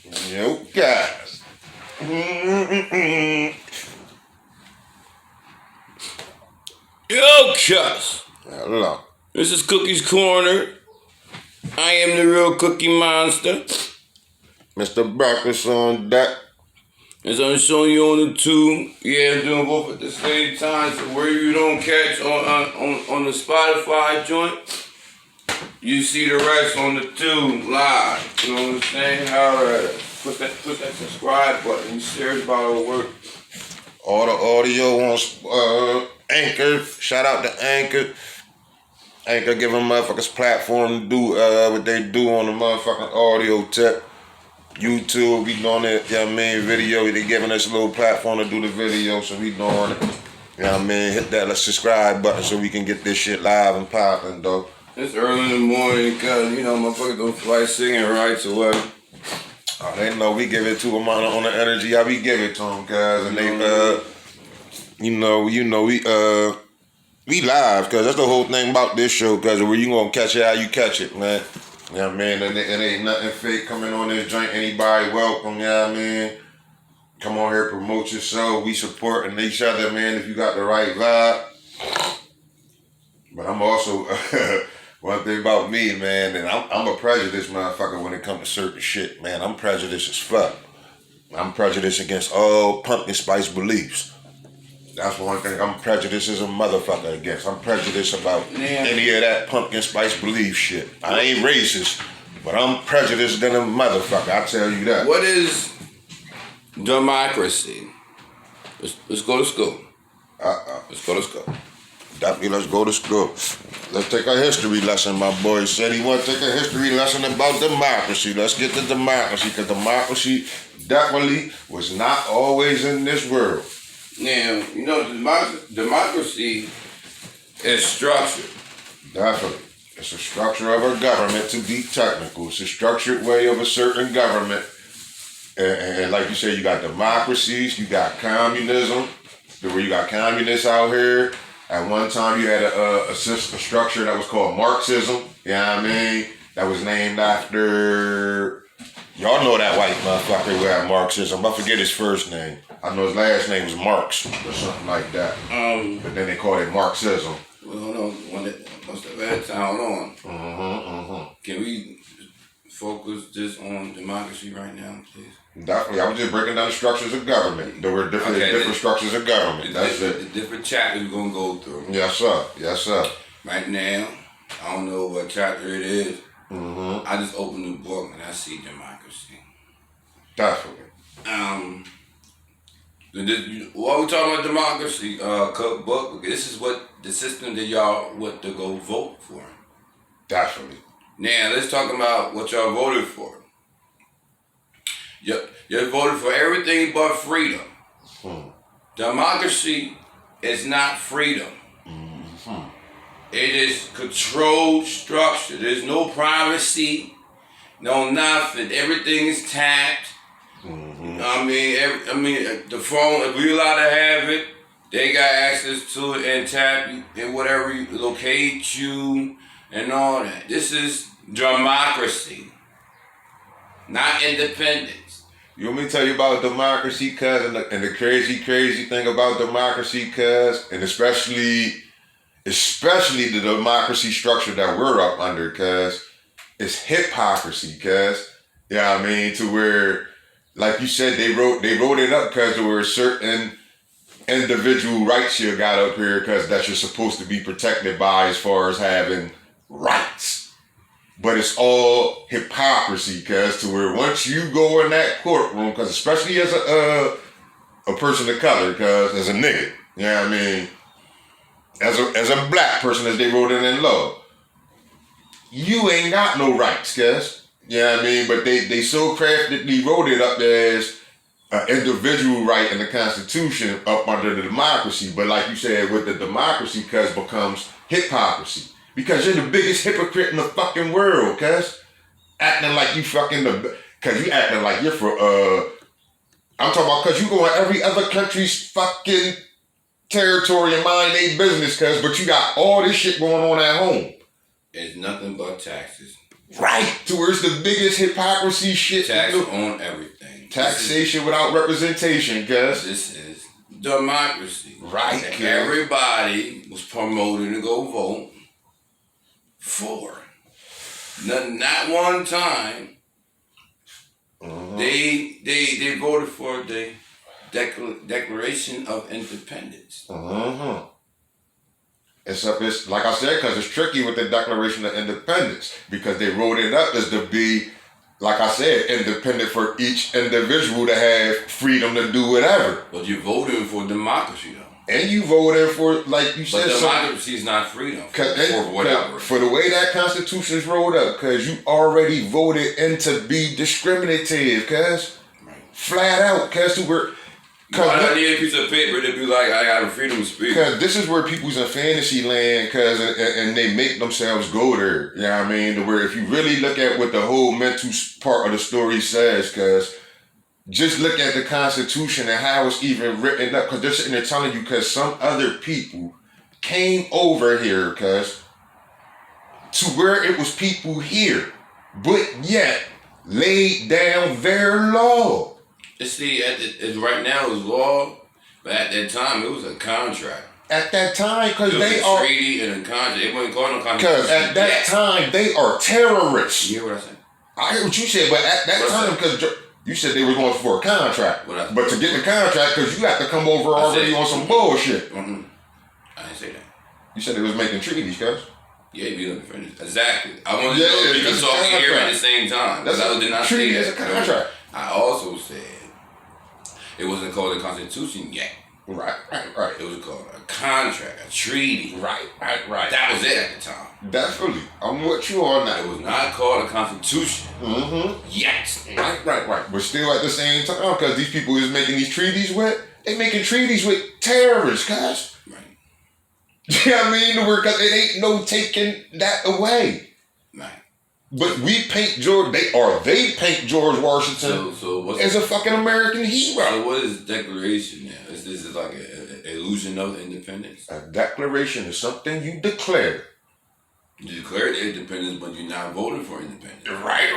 Yo, guys. Yo, cuz. Hello. This is Cookie's Corner. I am the real Cookie Monster. Mr. Breakfast on deck. As I'm showing you on the tube, yeah, I'm doing both at the same time. So where you don't catch on the Spotify joint, you see the rest on the tube live. You know what I'm saying? Alright. Put that subscribe button. You serious about our work? All the audio on Anchor. Shout out to Anchor. Anchor giving motherfuckers platform to do what they do on the motherfucking audio tip. YouTube, we doing it, you know what I mean, video. They giving us a little platform to do the video, so we doing it. You know what I mean? Hit that subscribe button so we can get this shit live and popping, though. It's early in the morning, cuz, you know, motherfuckers don't feel like singing right away. Oh, they know we give it to them on the energy how we give it to them, guys. And they, we live, cuz that's the whole thing about this show, cuz where you gonna catch it how you catch it, man. You know what I mean? And it ain't nothing fake coming on this joint. Anybody welcome, you know what I mean? Come on here, promote yourself. We supporting each other, man, if you got the right vibe. But I'm also, one thing about me, man, and I'm a prejudiced motherfucker when it comes to certain shit, man. I'm prejudiced as fuck. I'm prejudiced against all pumpkin spice beliefs. That's one thing I'm prejudiced as a motherfucker against. I'm prejudiced about any of that pumpkin spice belief shit. I ain't racist, but I'm prejudiced than a motherfucker, I tell you that. What is democracy? Let's go to school. Let's go to school. Definitely, let's go to school. Let's take a history lesson. My boy said he want to take a history lesson about democracy. Let's get to democracy, because democracy definitely was not always in this world. Now, you know, democracy is structured. Definitely. It's a structure of a government, to be technical. It's a structured way of a certain government. And like you said, you got democracies, you got communism, where you got communists out here. At one time, you had a structure that was called Marxism. You know what I mean? That was named after... Y'all know that white motherfucker who had Marxism. I forget his first name. I know his last name was Marx or something like that. But then they called it Marxism. Well, hold on. What's the bad time? Hold on. Can we focus just on democracy right now, please? Definitely. I was just breaking down the structures of government. There were different structures of government. That's it. The different chapters we're going to go through. Yes, sir. Yes, sir. Right now, I don't know what chapter it is. I just opened the book and I see democracy. Definitely. While we're talking about democracy, cookbook, this is what the system that y'all want to go vote for. Definitely. Now, let's talk about what y'all voted for. You voted for everything but freedom. Democracy is not freedom. It is controlled structure. There's no privacy, no nothing. Everything is tapped. I mean, the phone, if we allowed to have it, they got access to it and tap you and whatever you locate you and all that. This is democracy, not independence. You want me to tell you about democracy, cuz, and the crazy thing about democracy, cuz, and especially the democracy structure that we're up under, cuz, it's hypocrisy, cuz. You know what I mean? To where, like you said, they wrote it up because there were certain individual rights you got up here, because that you're supposed to be protected by as far as having rights. But it's all hypocrisy, cuz, to where once you go in that courtroom, because especially as a person of color, cuz, as a nigga, you know what I mean? As a black person, as they wrote it in law, you ain't got no rights, cuz. You know what I mean? But they so craftily wrote it up as an individual right in the Constitution up under the democracy. But like you said, with the democracy, cuz, becomes hypocrisy. Because you're the biggest hypocrite in the fucking world, cuz. Acting like you fucking cuz you acting like you're for, I'm talking about cuz you go in every other country's fucking territory and mind their business, cuz, but you got all this shit going on at home. It's nothing but taxes. Right. To where it's the biggest hypocrisy shit. Tax on everything. Taxation without representation, cuz. This is democracy. Right. And everybody was promoted to go vote for. Not one time. They voted for the Declaration of Independence. It's like I said, because it's tricky with the Declaration of Independence because they wrote it up as to be, like I said, independent for each individual to have freedom to do whatever. But you're voting for democracy, though. And you voted for, like you said, but democracy is not freedom for whatever. For the way that Constitution is rolled up, because you already voted in to be discriminative, cuz. Right. Flat out, cuz. I need a piece of paper to be like, I got a freedom of speech. Because this is where people's in fantasy land, cuz, and they make themselves go there. You know what I mean? To where if you really look at what the whole mental part of the story says, cuz, just look at the Constitution and how it's even written up, because they're sitting there telling you, because some other people came over here, cuz, to where it was people here, but yet laid down their law. See, right now it's law, but at that time it was a contract. At that time, because they are a treaty and a contract. It wasn't called no contract. Because at that time they are terrorists. You hear what I said? I heard what you said, but at that time, because you said they were going for a contract, but to get the contract, because you have to come over already on some bullshit. I didn't say that. You said they was making treaties, cuz. Yeah, be looking for it. Exactly. I wanted to know if you can talk here at the same time. That's I did not treaty say is a contract. I also said it wasn't called a constitution yet. Right. It was called a contract, a treaty. Right. That was it at the time. Definitely. I'm with you on that. It was not called a constitution. Yes. Right. But still at the same time, because these people is making these treaties with, they making treaties with terrorists, guys. Right. You know what I mean? Because it ain't no taking that away. Right. But we paint George, they paint George Washington as a fucking American hero. So what is declaration now? Is this like an illusion of independence? A declaration is something you declare. You declared independence, but you're not voting for independence. Right.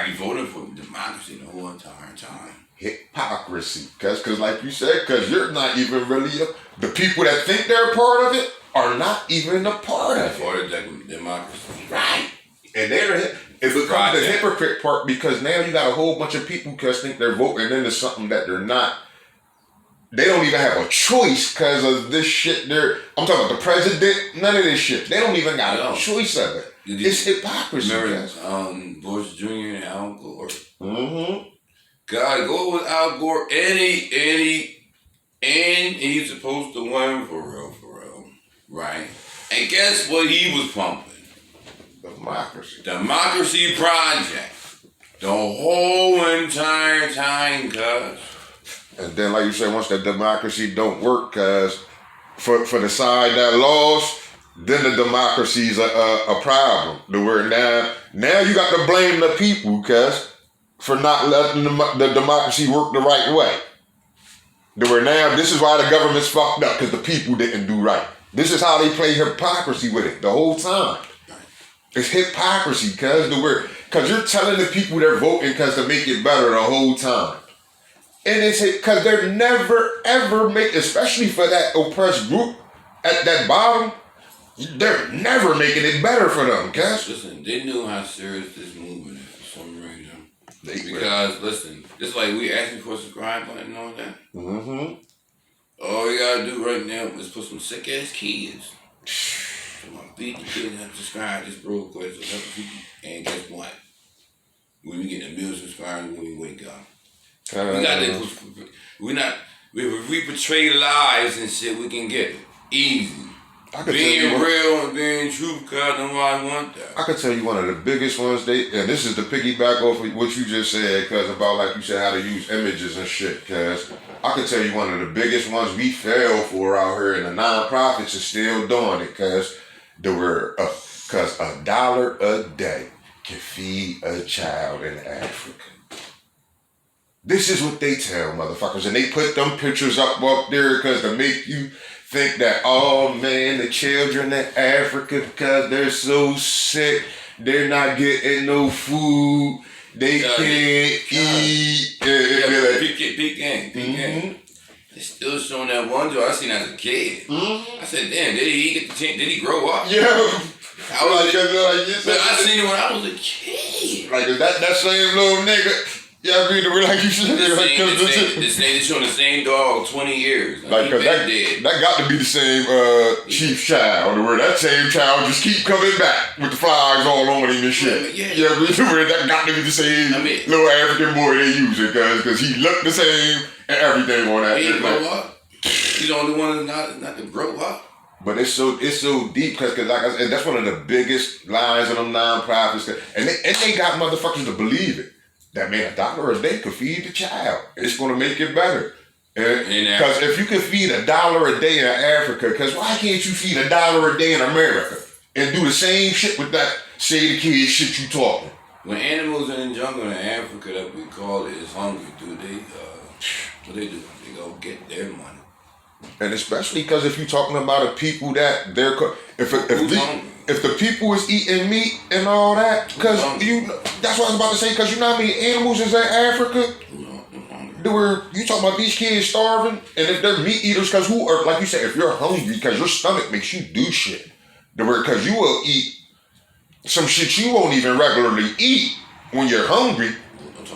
You voted for democracy the whole entire time. Hypocrisy. Because like you said, because you're not even really, the people that think they're a part of it are not even a part of it. Part of democracy. Right. And it becomes the hypocrite part, because now you got a whole bunch of people because think they're voting into something that they're not. They don't even have a choice because of this shit. I'm talking about the president, none of this shit. They don't even got a choice of it. It's hypocrisy. Remember Bush Jr. and Al Gore? God, go with Al Gore and he's supposed to win for real. Right? And guess what he was pumping? Democracy Project. The whole entire time, cuz. And then, like you said, once that democracy don't work, cuz, for the side that lost, then the democracy's a problem. Where now you got to blame the people, cuz, for not letting the democracy work the right way. Where now this is why the government's fucked up, because the people didn't do right. This is how they play hypocrisy with it the whole time. It's hypocrisy, because you're telling the people they're voting because to make it better the whole time. And it's because they're never, ever especially for that oppressed group at that bottom, they're never making it better for them, guys. Listen, they knew how serious this movement is for some reason. Because, listen, just like we asking for a subscribe button and all that. All we gotta do right now is put some sick ass kids. Beat the kids up, subscribe this real quick. And guess what? We be getting 1 million subscribers when we wake up. If we portray lies and shit, we can get it. Easy. Being real and being true, cuz nobody want that. I could tell you one of the biggest ones, and this is the piggyback off of what you just said, cuz about, like you said, how to use images and shit, cuz I could tell you one of the biggest ones we fell for out here, and the nonprofits are still doing it, cuz because $1 a day can feed a child in Africa. This is what they tell motherfuckers, and they put them pictures up there because to make you think that, oh man, the children in Africa, because they're so sick, They're not getting no food. They can't eat. Peak game. They still showing that one joke I seen as a kid. I said, damn, did he get the chance? Did he grow up? Yeah. I was but I seen it when I was a kid. Like that same little nigga. Yeah, I mean, like you said, They showing the same dog 20 years. Like, cause that got to be the same chief child, where that same child just keep coming back with the flies all on him and shit. Yeah, where that got to be the same little African boy they use it, cause he looked the same and everything on that. He didn't grow up. He's the only one not to grow up. But it's so deep, cause like I said, that's one of the biggest lines in them nonprofits, and they got motherfuckers to believe it. That man, $1 a day could feed the child. It's gonna make it better. Because if you can feed $1 a day in Africa, because why can't you feed $1 a day in America and do the same shit with that say the kids shit you talking? When animals in the jungle in Africa that we call it is hungry, what they do? They go get their money. And especially because if you're talking about a people that they're if the people is eating meat and all that, because that's what I was about to say, because you know how many animals is in Africa? You talking about these kids starving, and if they're meat eaters, because who are, like you said, if you're hungry, because your stomach makes you do shit, because you will eat some shit you won't even regularly eat when you're hungry,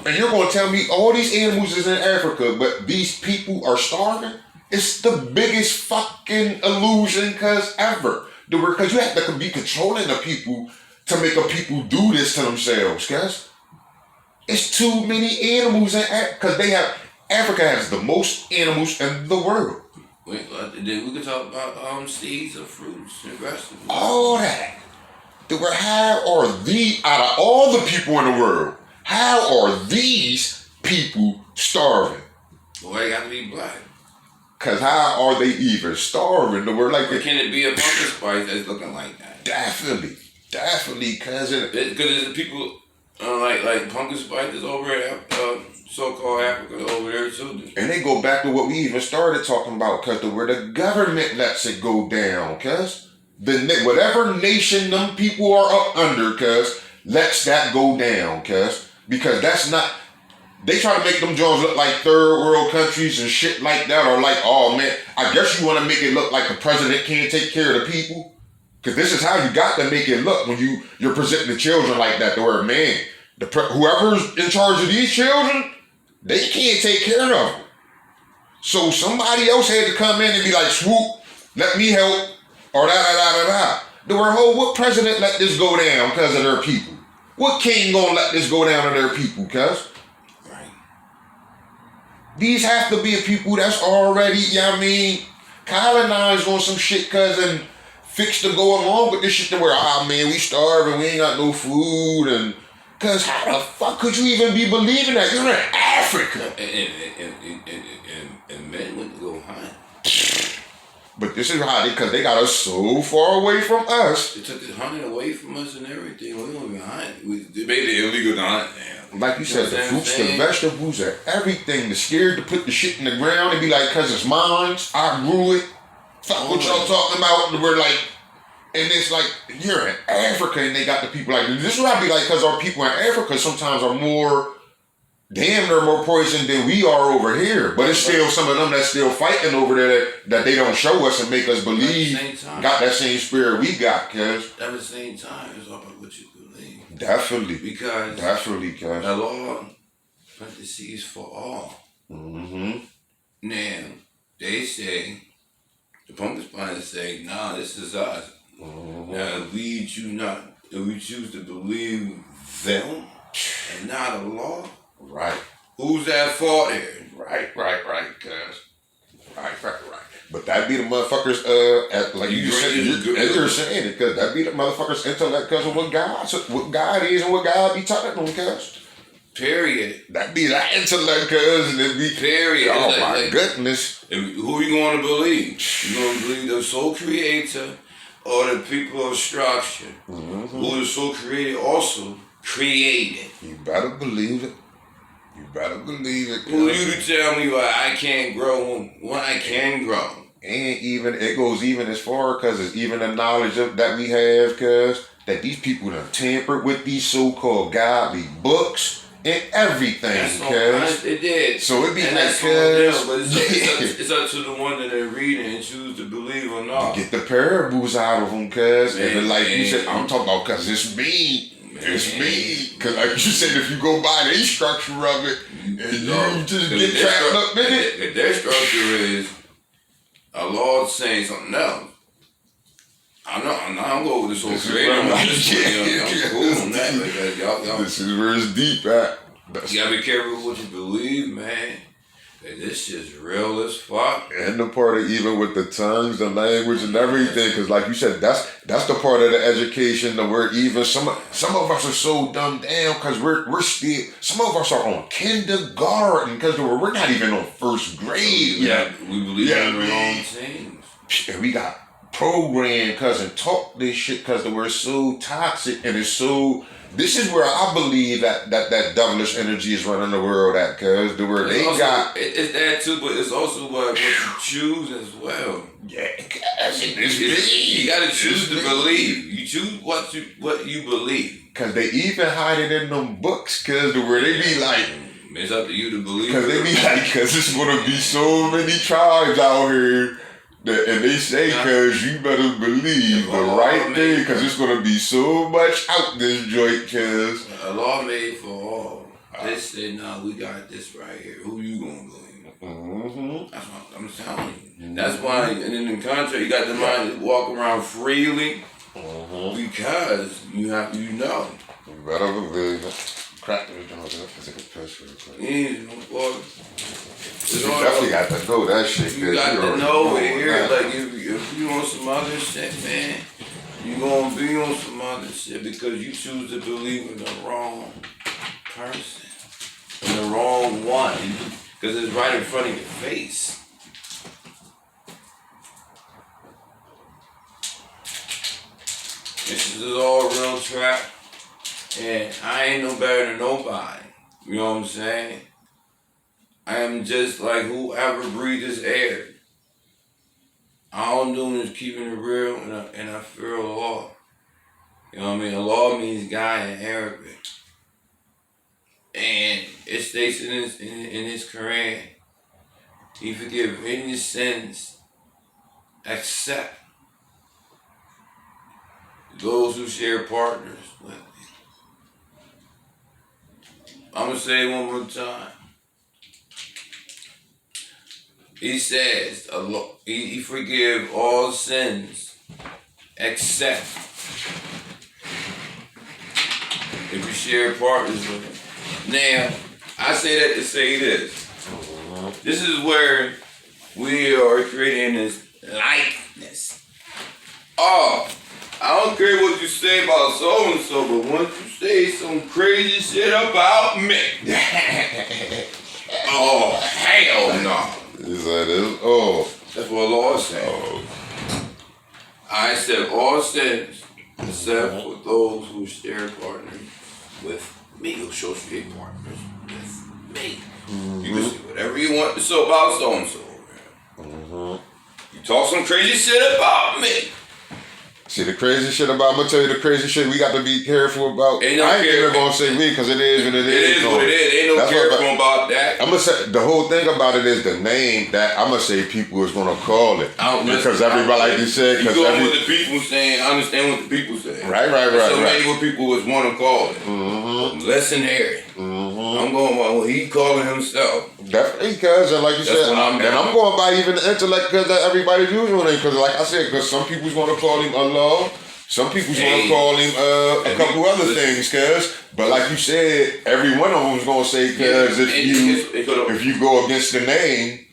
and you're going to tell me all these animals is in Africa, but these people are starving? It's the biggest fucking illusion, ever. Because you have to be controlling the people to make a people do this to themselves, cuz. It's too many animals in Africa, because Africa has the most animals in the world. We could talk about seeds of fruits and vegetables. All that. How are out of all the people in the world, how are these people starving? Well, they got to be black. Cause how are they even starving? The word like can it be a pumpkin spice that's looking like that? Definitely, cause because there's people like pumpkin spice is over at so-called Africa over there too. And they go back to what we even started talking about, cause where the government lets it go down, cause whatever nation them people are up under, cause lets that go down, cause because that's not. They try to make them Jones look like third world countries and shit like that, or like, oh man, I guess you want to make it look like the president can't take care of the people, because this is how you got to make it look when you're presenting the children like that. Where man, whoever's in charge of these children, they can't take care of them. So somebody else had to come in and be like, swoop, let me help, or da. What president let this go down because of their people? What king gonna let this go down to their people, cuz? These have to be a people that's already, colonized on some shit, cuz, and fixed to go along with this shit to where, man, we starving, we ain't got no food, and, cuz how the fuck could you even be believing that? You're in Africa. And men wouldn't go hunt. But this is how because they got us so far away from us. They took the hunting away from us and everything. We don't even hunt. They made it illegal to hunt now. Like you said, the fruits, the vegetables, and everything. They're scared to put the shit in the ground and be like, cuz it's mine, I grew it. Fuck what y'all talking about. We're like, and it's like, you're in Africa and they got the people like, this is what I be like, cuz our people in Africa sometimes are more, damn, they're more poisoned than we are over here. But it's still some of them that's still fighting over there that they don't show us and make us believe got that same spirit we got, cuz. At the same time, it's all about what you believe. Definitely. Because the law put the seeds for all. Mm-hmm. Now, they say, the pumpkin spice say, nah, this is us. Mm-hmm. Now, if we choose to believe them and not the law, right. Who's at fault here? Right, cuz. Right. But that be the motherfuckers, like you're saying it, cuz that be the motherfuckers' intellect, cuz of what God is and what God be telling them, cuz. Period. That be that intellect, cuz, and it be period. Oh my goodness. Who you going to believe? You going to believe the sole creator or the people of structure? Mm-hmm. Who the sole creator also created? You better believe it. Who you to tell me why I can't grow when I can grow? And even it goes even as far, cuz it's even the knowledge that we have, cuz that these people done tampered with these so-called godly books and everything, cuz. It did. So it be and like, that's on them, cuz. but it's up to the one that they're reading and choose to believe or not. Get the parables out of them, cuz. Man, And like you man. said, I'm talking about cuz it's me. It's me. Cuz like you said, if you go by the structure of it, and you just get trapped up in it. Their structure is a Lord saying something else. I'm going with this whole This is creator. where I'm cool on that. Like, y'all, This is where it's deep at. you gotta be careful what you believe, man. This shit's real as fuck. And the part of even with the tongues, the language, and everything, because like you said, that's the part of the education that we're even some of us are so dumbed down because we're still some of us are on kindergarten because we're not even on first grade. Yeah, we believe in the man. wrong things. And we got programmed and taught this shit because we're so toxic and it's so. This is where I believe that devilish energy is running the world at, cuz the word they also, got. It's that too, but it's also what you choose as well. Yeah, cuz You gotta choose to believe. You choose what you believe. Cause they even hide it in them books, cuz the word they be like. It's up to you to believe. Cause they be like, cause it's gonna be so many tribes out here. And they say, cause you better believe the right thing, cause it's gonna be so much out this joint, cuz. A law made for all. They said, "No, we got this right here. Who you gonna believe?" Mm-hmm. That's what I'm telling you. That's why, and in the contract, you got the mind to walk around freely because you know. You better believe it. Crack the physical pressure. Yeah, boy. You definitely got to know that shit. You got to know it here. Like if you on some other shit, man, you gonna be on some other shit because you choose to believe in the wrong person, in the wrong one, because it's right in front of your face. This is all real trap, and I ain't no better than nobody. You know what I'm saying? I am just like whoever breathes this air. All I'm doing is keeping it real, and I fear Allah. You know what I mean? Allah means guy in Arabic. And it states in his Quran, He forgive any sins except those who share partners with me. I'm going to say it one more time. He says, he forgive all sins except if you share partners with him. Now, I say that to say this. This is where we are creating this likeness. Oh, I don't care what you say about so-and-so, but once you say some crazy shit about me, oh, hell no. Is that it? Oh. That's what the Lord said. Oh. I accept all sins except for those who share partners with me, who share partners with me. Mm-hmm. You can say whatever you want to say about so-and-so. Mm-hmm. You talk some crazy shit about me. See, the crazy shit about, I'm going to tell you the crazy shit we got to be careful about. I ain't even going to say me because it is what it is. It is what it is. Ain't no careful about that. I'm going to say, the whole thing about it is the name that I'm going to say people is going to call it. Because everybody, like you said. You go with the people saying, I understand what the people say. Right. So many what people was want to call it. Mm-hmm. Listen here. Mm-hmm. I'm going by what he calling himself. Definitely, cuz, and like you said, I'm going by even the intellect because everybody's using it. Because like I said, because some people's going to call him Allah, some people's going to call him a couple other things, cuz. But like you said, every one of them's going to say, cuz, if you go against the name,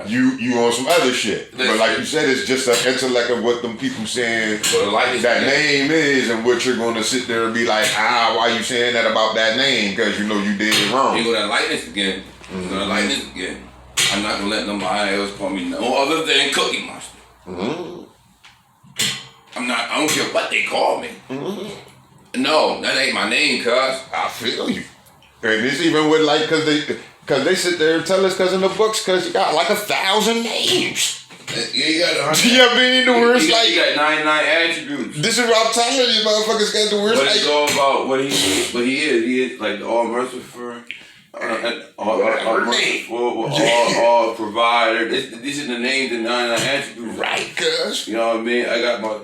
you on some other shit. But like you said, it's just an intellect of what them people saying that name is, and what you're going to sit there and be like, why you saying that about that name? Because you know you did it wrong. You go that likeness again. I'm not gonna let nobody else call me no other than Cookie Monster. Mm-hmm. I don't care what they call me. Mm-hmm. No, that ain't my name, cuz. I feel you. And it's even with like, cause they sit there and tell us, cause in the books, cause you got like 1,000 names. Yeah, you got 100. You know what I mean? The words You like, got 99 attributes. this is what I'm telling you, motherfuckers got the words But it's like, all about what he is. But he is. He is like the all merciful. All merciful, all provider. These are the names and 99 attributes. right, cuz. You know what I mean? I got my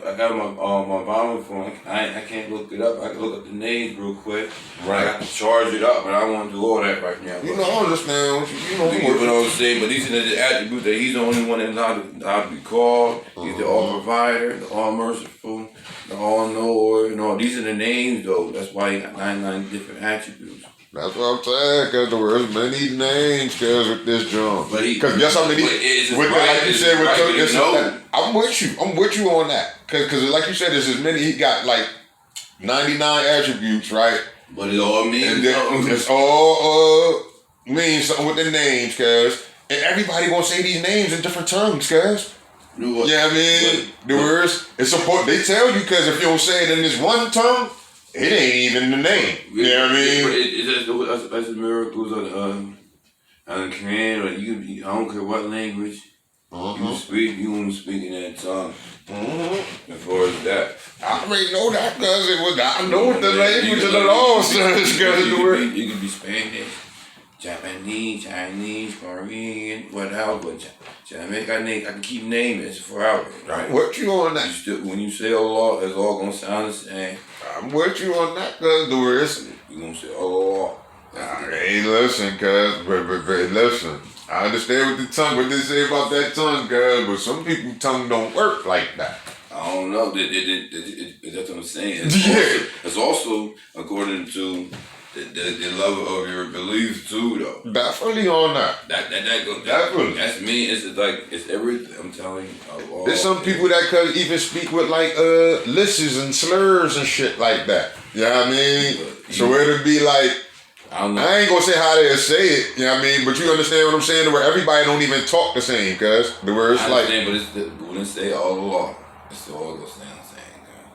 Bible phone. I can't look it up. I can look up the names real quick. Right. I got to charge it up, but I don't want to do all that right now. You know, I understand what you know. You know what I'm saying? But these are the attributes that he's the only one that's allowed to be called. He's the all provider, the all merciful, the all knower. You know, these are the names though. That's why he got 99 different attributes. That's what I'm saying, cause there was many names, cause with this drum. But he, Cause guess how many? Like you said, I'm with you. I'm with you on that. Cause like you said, there's as many. He got like 99 attributes, right? But it all means And then it's all means something with the names, cause and everybody gonna say these names in different tongues, cause. Yeah, I mean, the words. It's support. They tell you, cause if you don't say it in this one tongue, it ain't even the name. You know what I mean? That's the miracles on the Quran, or I don't care what language you speak, you want to speak in that tongue. As far as that. I already know that because I know what the language of the law says. You can be Spanish, Japanese, Chinese, Korean, whatever. Jamaican, I can keep naming it for hours, right? What you on that? When you say Allah, it's all gonna sound the same. I'm with you on that, cuz the words. You gonna say Allah. Hey, listen, cuz, but listen. I understand what the tongue, what they say about that tongue, cuz, but some people's tongue don't work like that. I don't know. That's what I'm saying. It's also according to the level of your beliefs too, though. Definitely on that. Definitely. That's me. It's like it's everything. I'm telling you. There's some people that could even speak with like lisps and slurs and shit like that. You know what I mean? So it'll be like, I ain't gonna say how they say it, you know what I mean? But you understand what I'm saying? Where everybody don't even talk the same, cuz. The words like. But when they say Allah, it's all the same.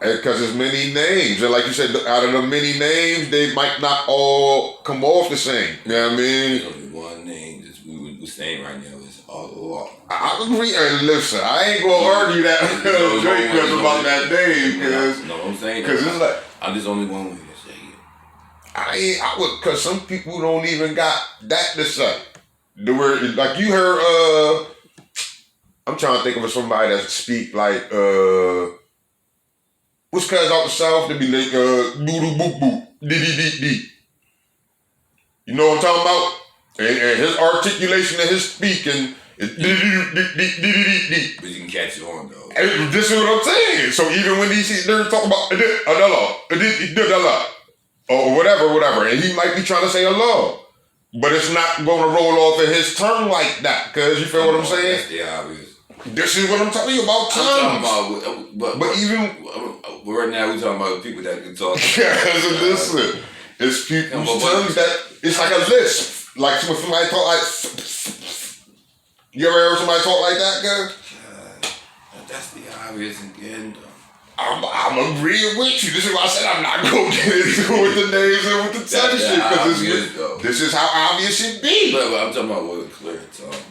Because there's many names. And like you said, out of the many names, they might not all come off the same. You know what I mean? There's only one name that we're saying right now is Allah. I agree. And listen, I ain't going to argue that about that name. No, I'm saying. Because it's like. I'm just only one way to say it. I would, because some people don't even got that to say. The word, like you heard, I'm trying to think of somebody that speak like, what's cuz out the south? They be like, doodle boop boop, dee dee dee. You know what I'm talking about? And his articulation and his speaking is dee dee dee dee dee dee. But you can catch it on though. And this is what I'm saying. So even when they're talking about or whatever, and he might be trying to say Allah, but it's not going to roll off in his tongue like that. Cause you feel what I'm saying? That's the obvious. This is what I'm telling you about tongues. But even right now we're talking about people that can talk. Listen, it's people's tongues that it's like a lisp. Like when somebody talk like. You ever heard somebody talk like that, guy? That's the obvious again, though. I'm agreeing with you. This is why I said I'm not gonna get into with the names and with the tongue shit because this is how obvious it be. But I'm talking about with a clear tongue.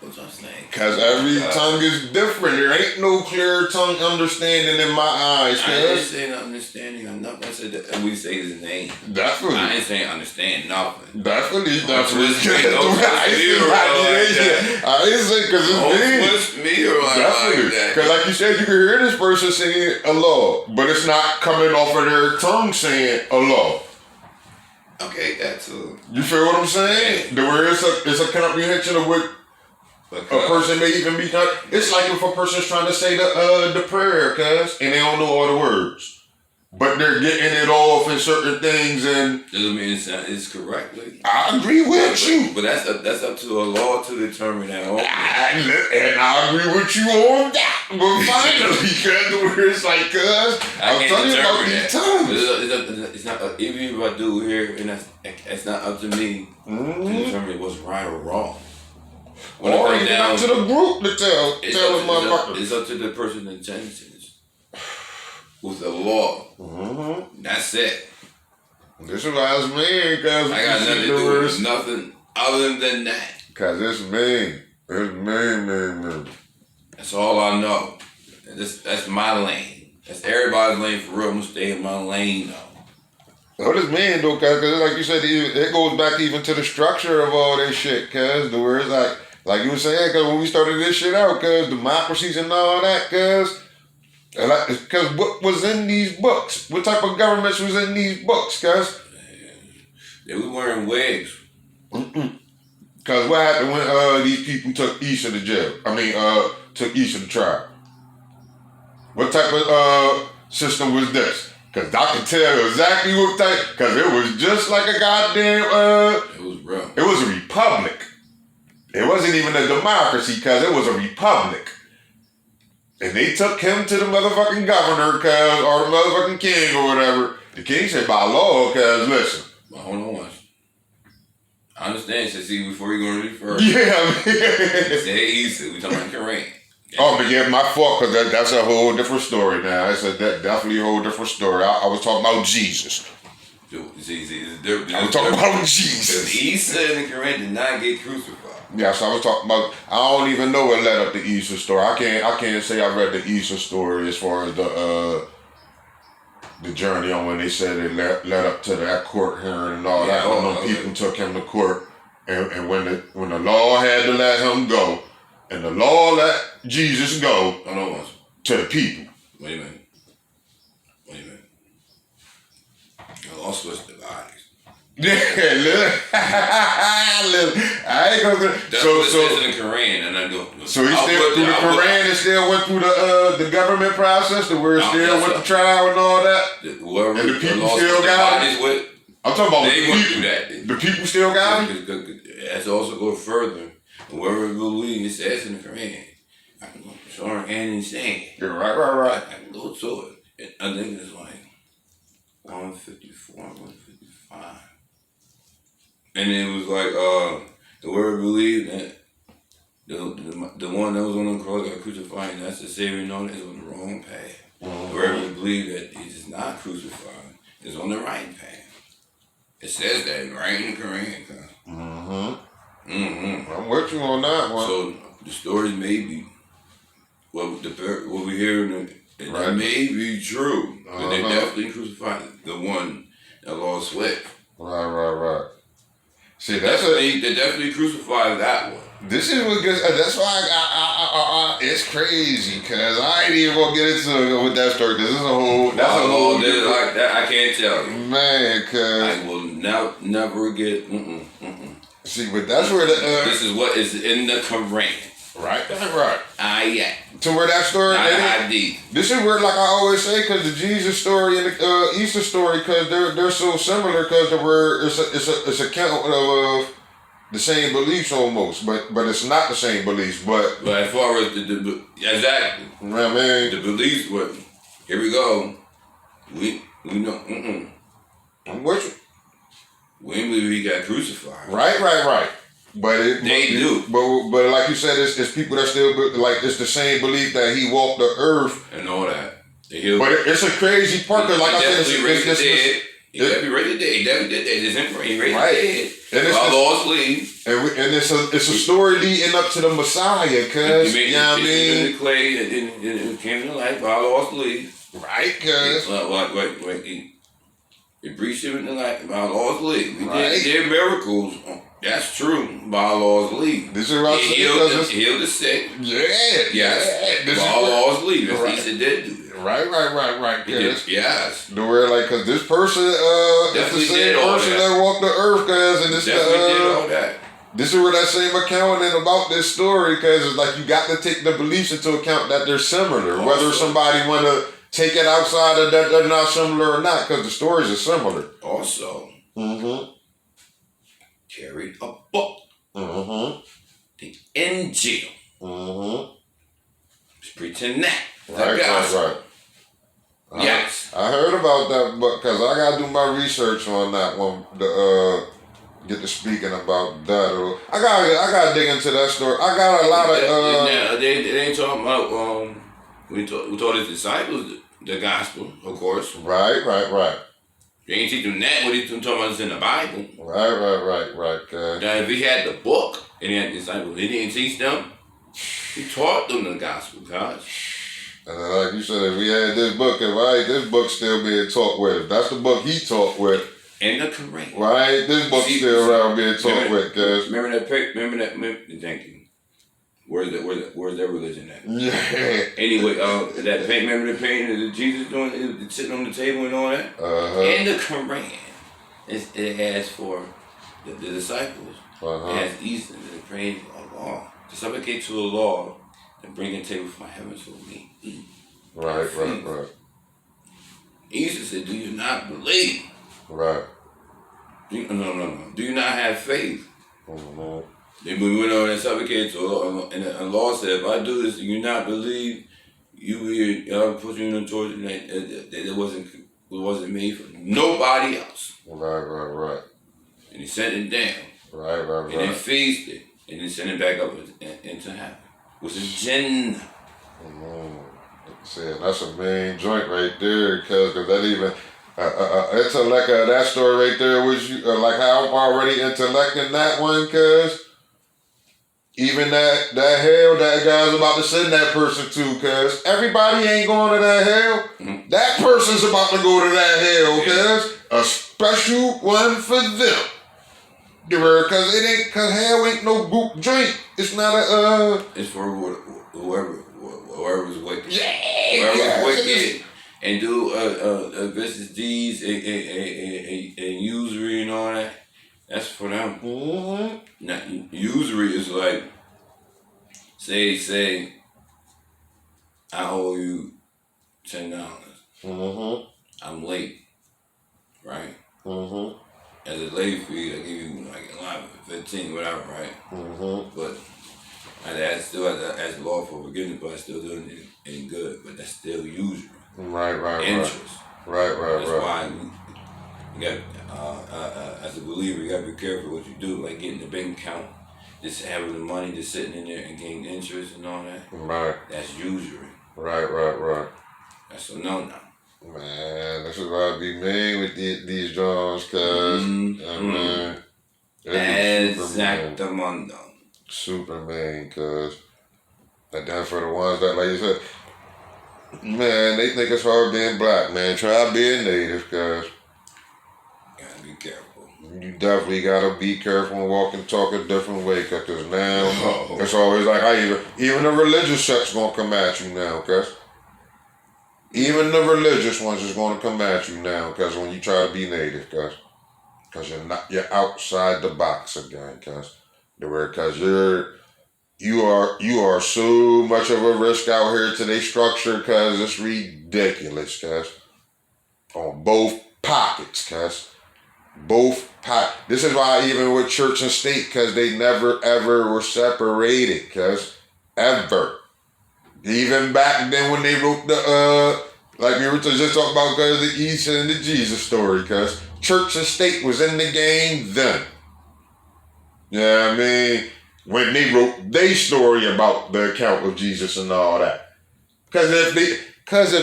What's I'm saying? Because every tongue is different. There ain't no clear tongue understanding in my eyes. I ain't saying understanding or nothing. I said that we say his name. Definitely. I ain't saying understand nothing. Definitely. I ain't saying because it's me. Definitely. Because like you said, you can hear this person saying Allah, but it's not coming off of their tongue saying Allah. Okay, that's You feel what I'm saying? The word it's a comprehension of what a person may even be. It's like if a person's trying to say the prayer, cuz, and they don't know all the words, but they're getting it off in certain things, and doesn't mean it's correctly. I agree with you, but that's up to Allah to determine that. And I agree with you on that. But finally, cuz, the words like, cuz, I'm telling you about these tongues. It's not even if I do here, and it's not up to me to determine what's right or wrong. When or even up to the group to tell them motherfuckers. It's up to the person's intentions with the law. That's it. This is why it's mean, cuz I got nothing to do with nothing other than that. Cause it's mean. It's mean. That's all I know. That's my lane. That's everybody's lane for real. I'm gonna stay in my lane though. What does mean though? Cause like you said, it goes back even to the structure of all this shit. Cause the words like you were saying, cause when we started this shit out, cause democracies and all that, cause what was in these books? What type of governments was in these books? Cause they was wearing wigs. Cause what happened when these people took Issa to jail? Took Issa to trial. What type of system was this? Cause I can tell exactly what type. Cause it was just like a goddamn. It was rough. It was a republic. It wasn't even a democracy, cause it was a republic. And they took him to the motherfucking governor, cause or the motherfucking king or whatever. The king said by law, cause listen. Well, hold on once. I understand. So see, before you go any further. Yeah. Say Issa. We talking about Kareem. Oh, but yeah, my fault, because that's a whole different story now. It's definitely a whole different story. I was talking about Jesus. I was talking about Jesus. Issa and Kareem did not get crucified. Yeah, so I was talking about, I don't even know what led up the Issa story. I can't say I read the Issa story as far as the journey on when they said it led up to that court hearing and all that. When them people took him to court, and when the law had to let him go, and the law let Jesus go to the people. Wait a minute. The law switched the bodies. Yeah, I ain't gonna. That's what it says in the Quran, and I go. So he still through the Quran and still went through the government process, where it still went to trial and all that. Whoever and the people still got it. With, I'm talking about they the went people. through that. The people still got it. That's also go further. Whoever believes it says in the Quran, I can go short and stand. You're right. I can go to it. I think it's like 154, 155. And it was like, whoever believed that the one that was on the cross got crucified, and that's the Savior known is on the wrong path. Whoever believed that he is not crucified is on the right path. It says that right in the Quran. I'm with you on that one. So the stories may be what we hear in it right. May be true, but they definitely crucified the one that lost sweat. Right. See, they definitely crucified that one. This is what gets. That's why I it's crazy, cause I ain't even gonna get into with that story, cause this is a whole. That's a whole. Like that, I can't tell you, man. Cause I will never get. See, but that's where this is what is in the Quran. Right. Yeah. To where that story. This is where, like I always say, because the Jesus story and the Easter story, because they're so similar, because it's a count of the same beliefs almost, but it's not the same beliefs. But as far as the exactly, the beliefs. What? Here we go. We know. I'm with you. We didn't believe he got crucified. Right. But they do. But like you said, it's people that still like it's the same belief that he walked the earth and all that. But it's a crazy part, because like I said, he raised the dead. He definitely raised the dead. He definitely did that. He raised the dead. And Lord's leave. And it's a story leading up to the Messiah, cuz you know what I mean. In the clay and it came to life by Lord's leave. Right, cuz. Wait. He breached him in the light by Lord's leave. We did miracles. That's true. By Lord's leave. This is what I'm saying. Healed the sick. Yes. By Lord's leave. That's he did do that. Right. Yes. The where like, cause this person, that's the same person that walked the earth, cuz, and this definitely did all that. This is where that same accounting about this story, cause it's like you got to take the beliefs into account that they're similar. Also, whether somebody wanna take it outside of that they're not similar or not, cause the stories are similar. Also. Carried a book. The Injil. It's preaching that. Right. Yes. I heard about that book, because I gotta do my research on that one to get to speaking about that. I gotta dig into that story. I got a lot of they ain't talking about we taught his disciples the gospel, of course. Right. They ain't teach them that. What he's talking about is in the Bible. Right. Now, if he had the book and he had disciples, he didn't teach them. He taught them the gospel, guys. And like you said, if we had this book, why ain't this book still being taught with? If that's the book he taught with, And the Quran. why ain't this book still around being taught with, cuz? Remember that, thank you. Where's their religion at? Yeah. Anyway, that remember the painting of Jesus doing it, sitting on the table and all that? In the Quran, it has for the disciples, it has Eastern and praying to Allah, to supplicate to Allah and bring a table from heaven for me to eat. Right. Jesus said, do you not believe? Right. No. Do you not have faith? Mm-hmm. Then we went on and supplicated to Allah, and Allah said, if I do this, do you not believe? I'll put you in the torture, and it wasn't made for nobody else. Right. And he sent it down. Right. And then feasted, and then sent it back up into heaven, which is Jannah. See, that's a main joint right there, cuz that even intellect that story right there was like how I'm already intellecting that one, cuz even that hell that guy's about to send that person to, cuz everybody ain't going to that hell. Mm-hmm. That person's about to go to that hell, cuz a special one for them. Cause hell ain't no group drink. It's not a It's for whoever's wicked. Yeah. Whoever's wicked and do vicious deeds and usury and all that. That's for them. Mm-hmm. Now, usury is like, say, I owe you $10. Mm-hmm. I'm late, right? Mm-hmm. As a late fee, I give you like 11, 15, whatever, right? Mm-hmm. But I still have to ask the law for forgiveness, but I still doing it ain't good. But that's still usury. Right. Interest. Right. That's why you got, as a believer, you got to be careful what you do, like getting the bank account, just having the money just sitting in there and getting interest and all that. Right. That's usury. Right. That's a no. Man, this is why I be mean with these Jones, cuz. Man. Exactamundo. Superman, cuz. And then for the ones that, like you said, man, they think it's hard being black, man. Try being native, cuz. Gotta be careful. You definitely gotta be careful and walk and talk a different way, cuz now it's always like even the religious sect's gonna come at you now, cuz. Even the religious ones is gonna come at you now, cuz when you try to be native, cuz you're outside the box again, cuz you are so much of a risk out here to their structure, cuz it's ridiculous, cuz. On both pockets, cuz. This is why even with church and state, cuz they never ever were separated, cuz. Ever. Even back then when they wrote the, like we were just talking about, cuz the Isa and the Jesus story, cuz church and state was in the game then. Yeah, I mean, when they wrote their story about the account of Jesus and all that. Cuz if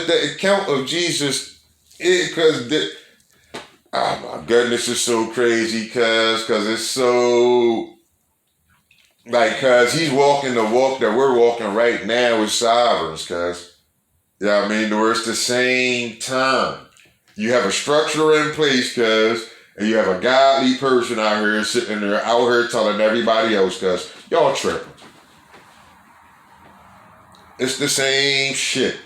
the account of Jesus, oh my goodness, it's so crazy, cuz it's so, like, cuz he's walking the walk that we're walking right now with sovereigns, cuz. You know what I mean? Where it's the same time. You have a structure in place, cuz, and you have a godly person out here sitting there, out here telling everybody else, cuz, y'all tripping. It's the same shit.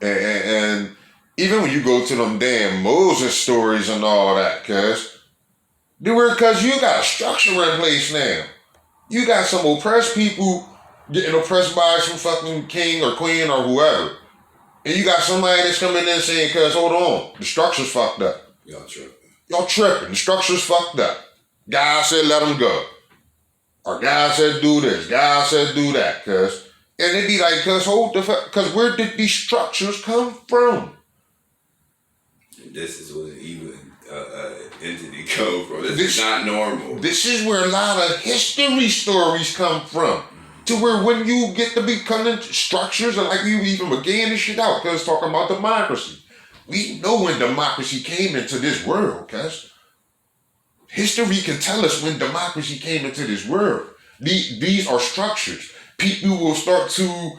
And even when you go to them damn Moses stories and all that, cuz you got a structure in place now. You got some oppressed people getting oppressed by some fucking king or queen or whoever. And you got somebody that's coming in saying, cuz, hold on, the structure's fucked up. Y'all tripping. The structure's fucked up. God said let them go. Or God said do this. God said do that, cuz. And it'd be like, cuz, hold the fuck, cuz where did these structures come from? This is where the evil entity come from. This is not normal. This is where a lot of history stories come from. To where when you get to becoming structures, and like we even began this shit out, cuz talking about democracy. We know when democracy came into this world, cuz. History can tell us when democracy came into this world. These are structures. people will start to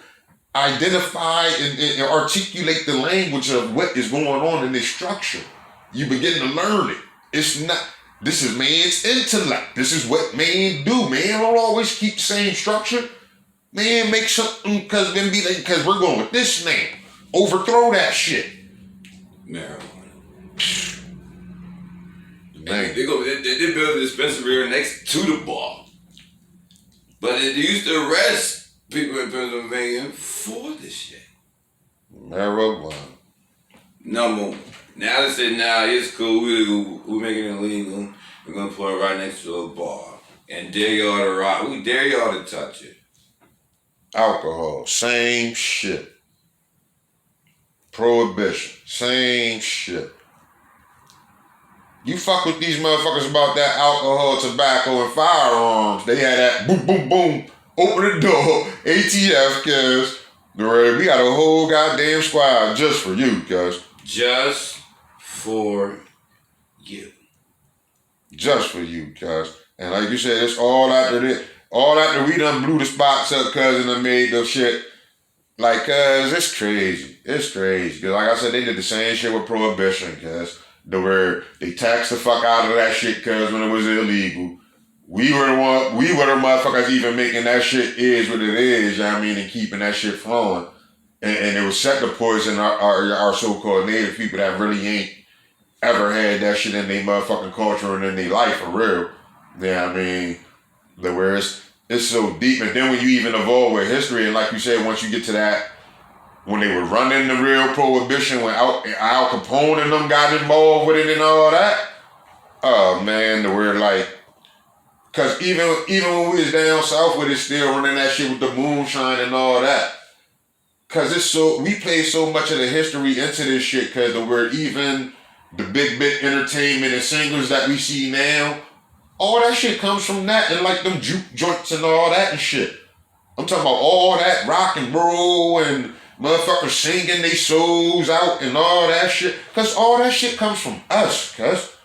identify and articulate the language of what is going on in this structure. You begin to learn it. It's not, this is man's intellect. This is what man do. Man don't always keep the same structure. Man, make something because then be like, because we're going with this now. Overthrow that shit. Marijuana. Man. They built a dispensary next to the bar. But they used to arrest people in Pennsylvania for this shit. Marijuana. Number one. Now they say, nah, it's cool. We're making it illegal. We're going to put it right next to a bar. And dare y'all to rock. We dare y'all to touch it. Alcohol. Same shit. Prohibition. Same shit. You fuck with these motherfuckers about that alcohol, tobacco, and firearms. They had that boom, boom, boom. Open the door. ATF, cuz. We got a whole goddamn squad just for you, cuz. Just for you. Just for you, cuz. And like you said, it's all after this. All after we done blew the spots up, cuz, and done made the shit. Like, cuz, it's crazy. It's crazy. Cuz, like I said, they did the same shit with Prohibition, cuz. Where they taxed the fuck out of that shit, cuz, when it was illegal. We were the motherfuckers even making that shit is what it is, you know what I mean, and keeping that shit flowing. And it was set to poison our so-called native people that really ain't ever had that shit in their motherfucking culture and in their life for real. You know what I mean? Where it's so deep. And then when you even evolve with history, and like you said, once you get to that, when they were running the real prohibition, when Al Capone and them got involved with it and all that, oh man, we're like, cause even when we was down south with it, still running that shit with the moonshine and all that. Cause we play so much of the history into this shit, cause we're even the big entertainment and singers that we see now, all that shit comes from that, and like them juke joints and all that and shit. I'm talking about all that rock and roll and motherfuckers singing they souls out and all that shit. Cause all that shit comes from us, cuz.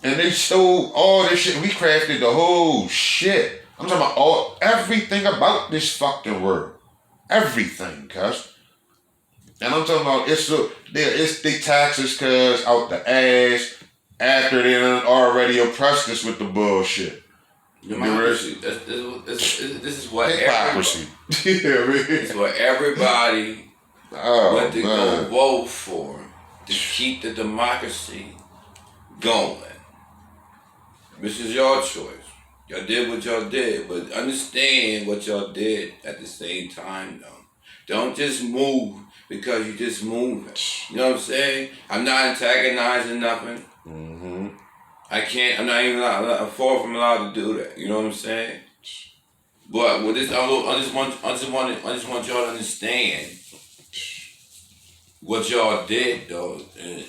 And they stole all this shit. We crafted the whole shit. I'm talking about everything about this fucking world. Everything, cuz. And I'm talking about they tax us, cuz, out the ass after they done already oppressed us with the bullshit. Democracy. This is what hypocrisy. This is what everybody went to go vote for to keep the democracy going. This is your choice. Y'all did what y'all did, but understand what y'all did at the same time, though. Don't just move because you just moving. You know what I'm saying? I'm not antagonizing nothing. Mm-hmm. I'm not even I'm far from allowed to do that. You know what I'm saying? But with this, I just want y'all to understand what y'all did, though. And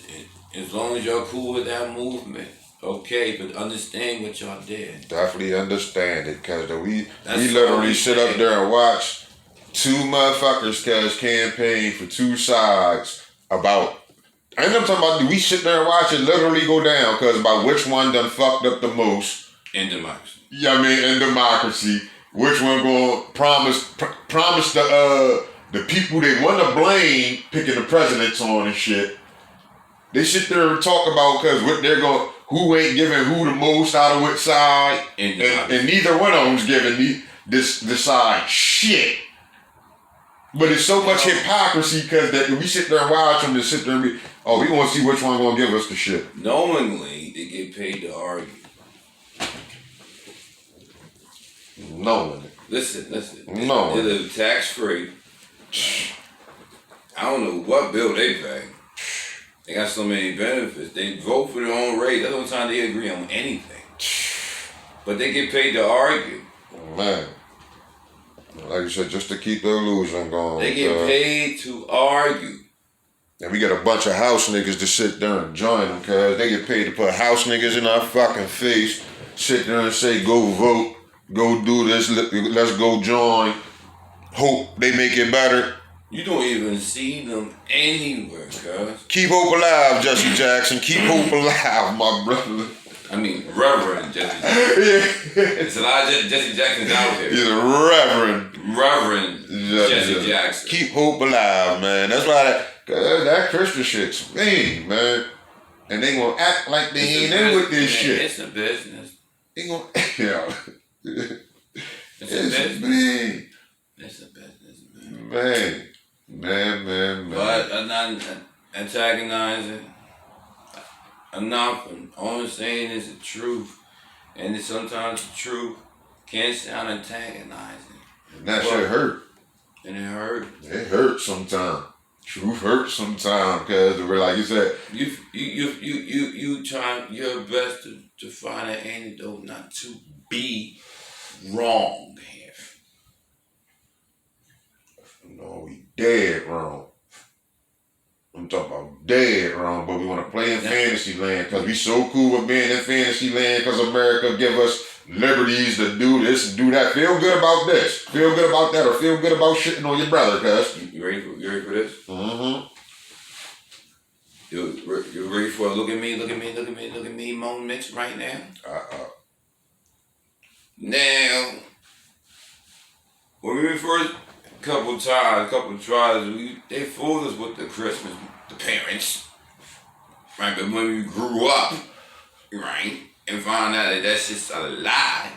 as long as y'all cool with that movement, okay. But understand what y'all did. Definitely understand it, cause we literally sit up there and watch two motherfuckers, cause campaign for two sides about. I ain't talking about, we sit there and watch it literally go down, cause about which one done fucked up the most in democracy. Yeah, I mean, in democracy, which one gonna promise the people they want to blame picking the presidents on and shit. They sit there and talk about cause what they're going, who ain't giving who the most out of which side, and neither one of them's giving this side shit. But it's so much hypocrisy because that we sit there and watch them to sit there and be, oh, we want to see which one gonna give us the shit. Knowingly, they get paid to argue. Knowingly. Listen. No. They live tax free. I don't know what bill they pay. They got so many benefits. They vote for their own rate. That's the only time they agree on anything. But they get paid to argue. Man. Like you said, just to keep the illusion going. They get paid to argue. And we got a bunch of house niggas to sit there and join them, cause they get paid to put house niggas in our fucking face, sit there and say, go vote, go do this, let's go join, hope they make it better. You don't even see them anywhere, cuz. Keep hope alive, Jesse Jackson. Keep hope alive, my brother. I mean, Reverend Jesse Jackson. Yeah. It's a lot of Jesse Jacksons out here. He's a reverend. Reverend Jesse Jackson. Keep hope alive, man. That's why that Christian shit's mean, man. And they gonna act like they ain't in with this shit. It's a business. They gonna, yeah. It's a business. Mean. It's a business, man. Man. But I'm not antagonizing. Enough. All I'm saying is the truth. And sometimes the truth can sound antagonizing. And that shit hurt. And it hurt. It hurts sometimes. Truth hurts sometimes, because like you said, you try your best to find an antidote not to be wrong here. No, we dead wrong. I'm talking about dead wrong, but we want to play in fantasy land because we so cool with being in fantasy land because America give us liberties to do this and do that. Feel good about this. Feel good about that, or feel good about shitting on your brother, cuz. You ready for this? Mm-hmm. You ready for a look at me moments right now? Now, when we first couple tries, they fooled us with the Christmas, the parents, right? But when we grew up, right, and found out that that's just a lie,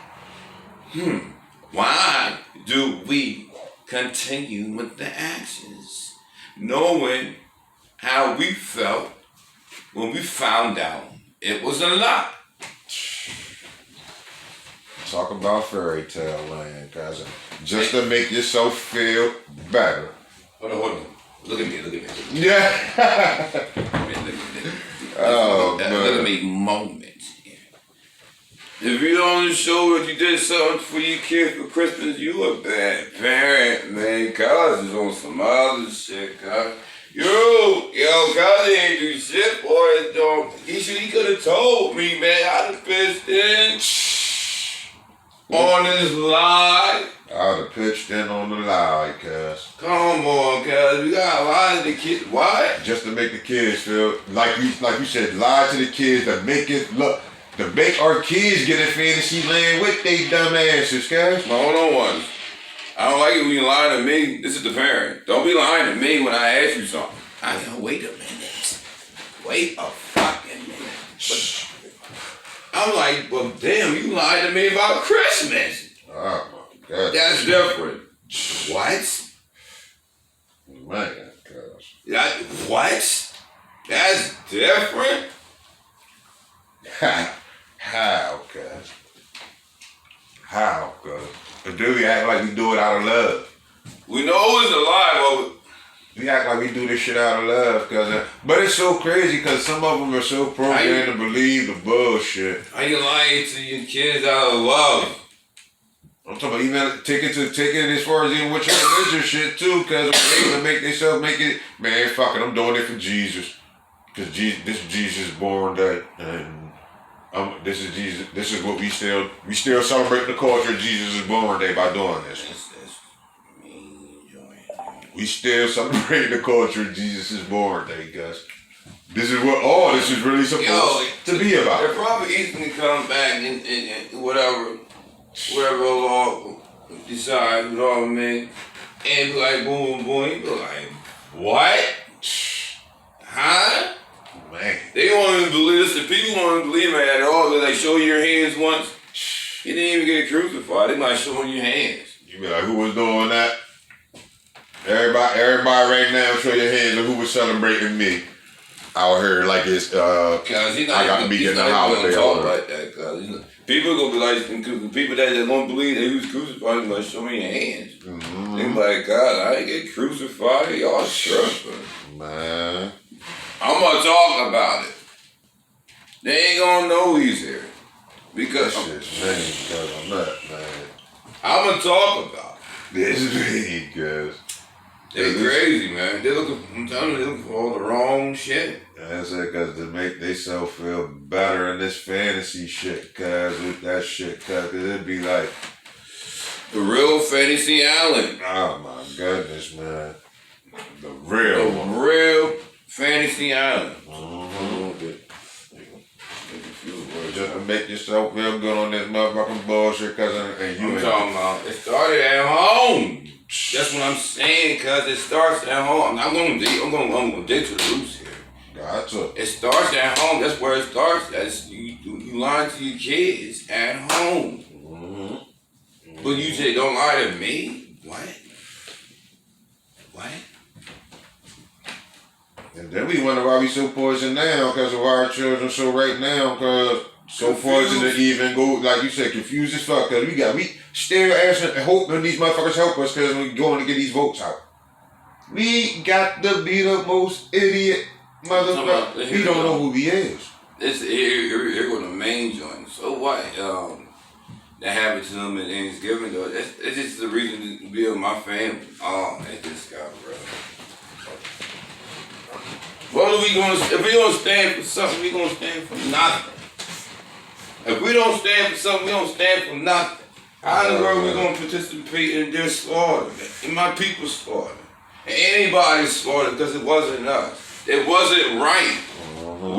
why do we continue with the actions, knowing how we felt when we found out it was a lie? Talk about fairy tale land, cousin. Just to make yourself feel better. Hold on. Look at me. Yeah. Look at me moments here. If you don't show that you did something for your kid for Christmas, you a bad parent, man. God is on some other shit, God. Yo, God ain't do shit, boy. He could have told me, man. I'd have pissed in on this lie. I'd have pitched in on the lie, cuz. Come on, cuz. We gotta lie to the kids. What? Just to make the kids feel like you said, lie to the kids to make it look, to make our kids get in fantasy land with they dumb asses, cuz. Now, hold on once. I don't like it when you lie to me. This is the parent. Don't be lying to me when I ask you something. I go, wait a minute. Wait a fucking minute. But I'm like, well, damn, you lied to me about Christmas. Oh my God. That's different. What? Man, cuz. What? That's different? How, cuz? How, cuz? But do we act like we do it out of love? We know it's a lie, but we act like we do this shit out of love, cuz. But it's so crazy because some of them are so programmed to believe the bullshit. How you lying to your kids out of love? I'm talking about even take it as far as even with your religious shit too, cuz they gonna make themselves make it, man, fuck it, I'm doing it for Jesus. Cause this is Jesus' born day. And this is Jesus. This is what we still celebrate the culture of Jesus' born day by doing this. We still celebrate the culture of Jesus' born day, guys. This is what all this is really supposed to be about. They're probably easy to come back and whatever the Lord decides, you know what I mean? And be like, boom, you be like, what? Huh? Man. They want to believe this. The people want to believe it at all. They like, show your hands once. You didn't even get crucified. They might show your hands. You be like, who was doing that? Everybody right now, show your hands of who was celebrating me out here like it's I got to be getting a holiday all like that, cause people gonna be like, the people that don't believe that he was crucified, like, show me your hands. Mm-hmm. They be like, God, I ain't get crucified. Y'all tripping, man. I'm gonna talk about it. They ain't gonna know he's here because I'm not, man. I'm gonna talk about it. This is really good. They're crazy, man. I'm telling you, they're looking for all the wrong shit. That's it, cause to make themselves feel better in this fantasy shit, cause with that shit, cause it'd be like the real Fantasy Island. Oh my goodness, man. The real Fantasy Island. Mm-hmm. just to make yourself feel good on this motherfucking bullshit, cuz, and you I'm ain't. talking about it started at home. That's what I'm saying, cuz it starts at home. I'm gonna dig to the roots here. Gotcha. It starts at home. That's where it starts. That's you lying to your kids at home. Mm-hmm. But you say don't lie to me. What? And then we wonder why we so poisoned now, because of our children so right now, because so poisoned to even go, like you said, confused as fuck, because we still asking and hoping these motherfuckers help us because we going to get these votes out. We got to be the most idiot motherfucker. We don't know who he is. Here go the main joint. So what? That happened to them in Thanksgiving though. It's just the reason to be with my family. Oh, that just got rough. What are we gonna? If we don't stand for something, we gonna stand for nothing. If we don't stand for something, we don't stand for nothing. How in the world we gonna participate in their slaughter, in my people's slaughter, in anybody's slaughter? Because it wasn't us. It wasn't right.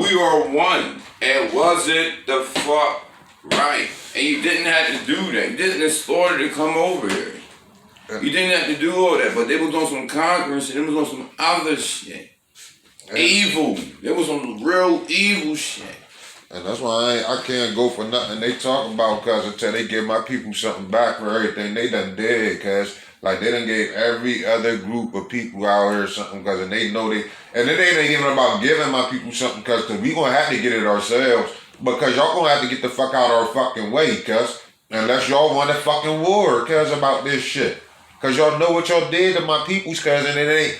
We are one. It wasn't the fuck right. And you didn't have to do that. You didn't slaughter to come over here. You didn't have to do all that. But they was on some conquering shit. They was on some other shit. Evil. There was some real evil shit. And that's why I can't go for nothing they talk about, cuz until they give my people something back for everything they done did, cuz like they done gave every other group of people out here something, cuz and they know they, and it ain't even about giving my people something, cuz we gonna have to get it ourselves, because y'all gonna have to get the fuck out our fucking way, cuz unless y'all want a fucking war, cuz about this shit, cuz y'all know what y'all did to my peoples, cuz, and it ain't.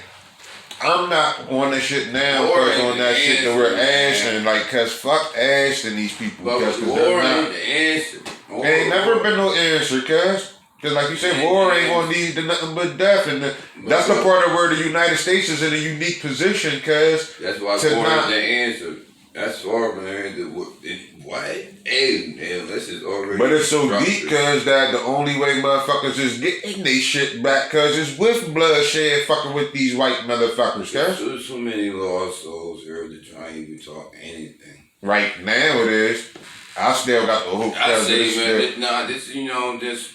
I'm not on that shit now, cuz on that shit that we're Ashton, like, cuz fuck Ashton, these people, cuz war ain't the answer. Ain't never been no answer, cuz. Cause like you said, war ain't gonna lead to nothing but death, and that's the part of where the United States is in a unique position, cuz. That's why war ain't the answer. That's horrible, man. What? Hey, man, this is already. But it's so deep, cuz, that the only way motherfuckers is getting they shit back, cuz, is with bloodshed fucking with these white motherfuckers, cuz. There's so many lost souls here to try and even talk anything. Right now it is. I still got the hope. I say, man, this, just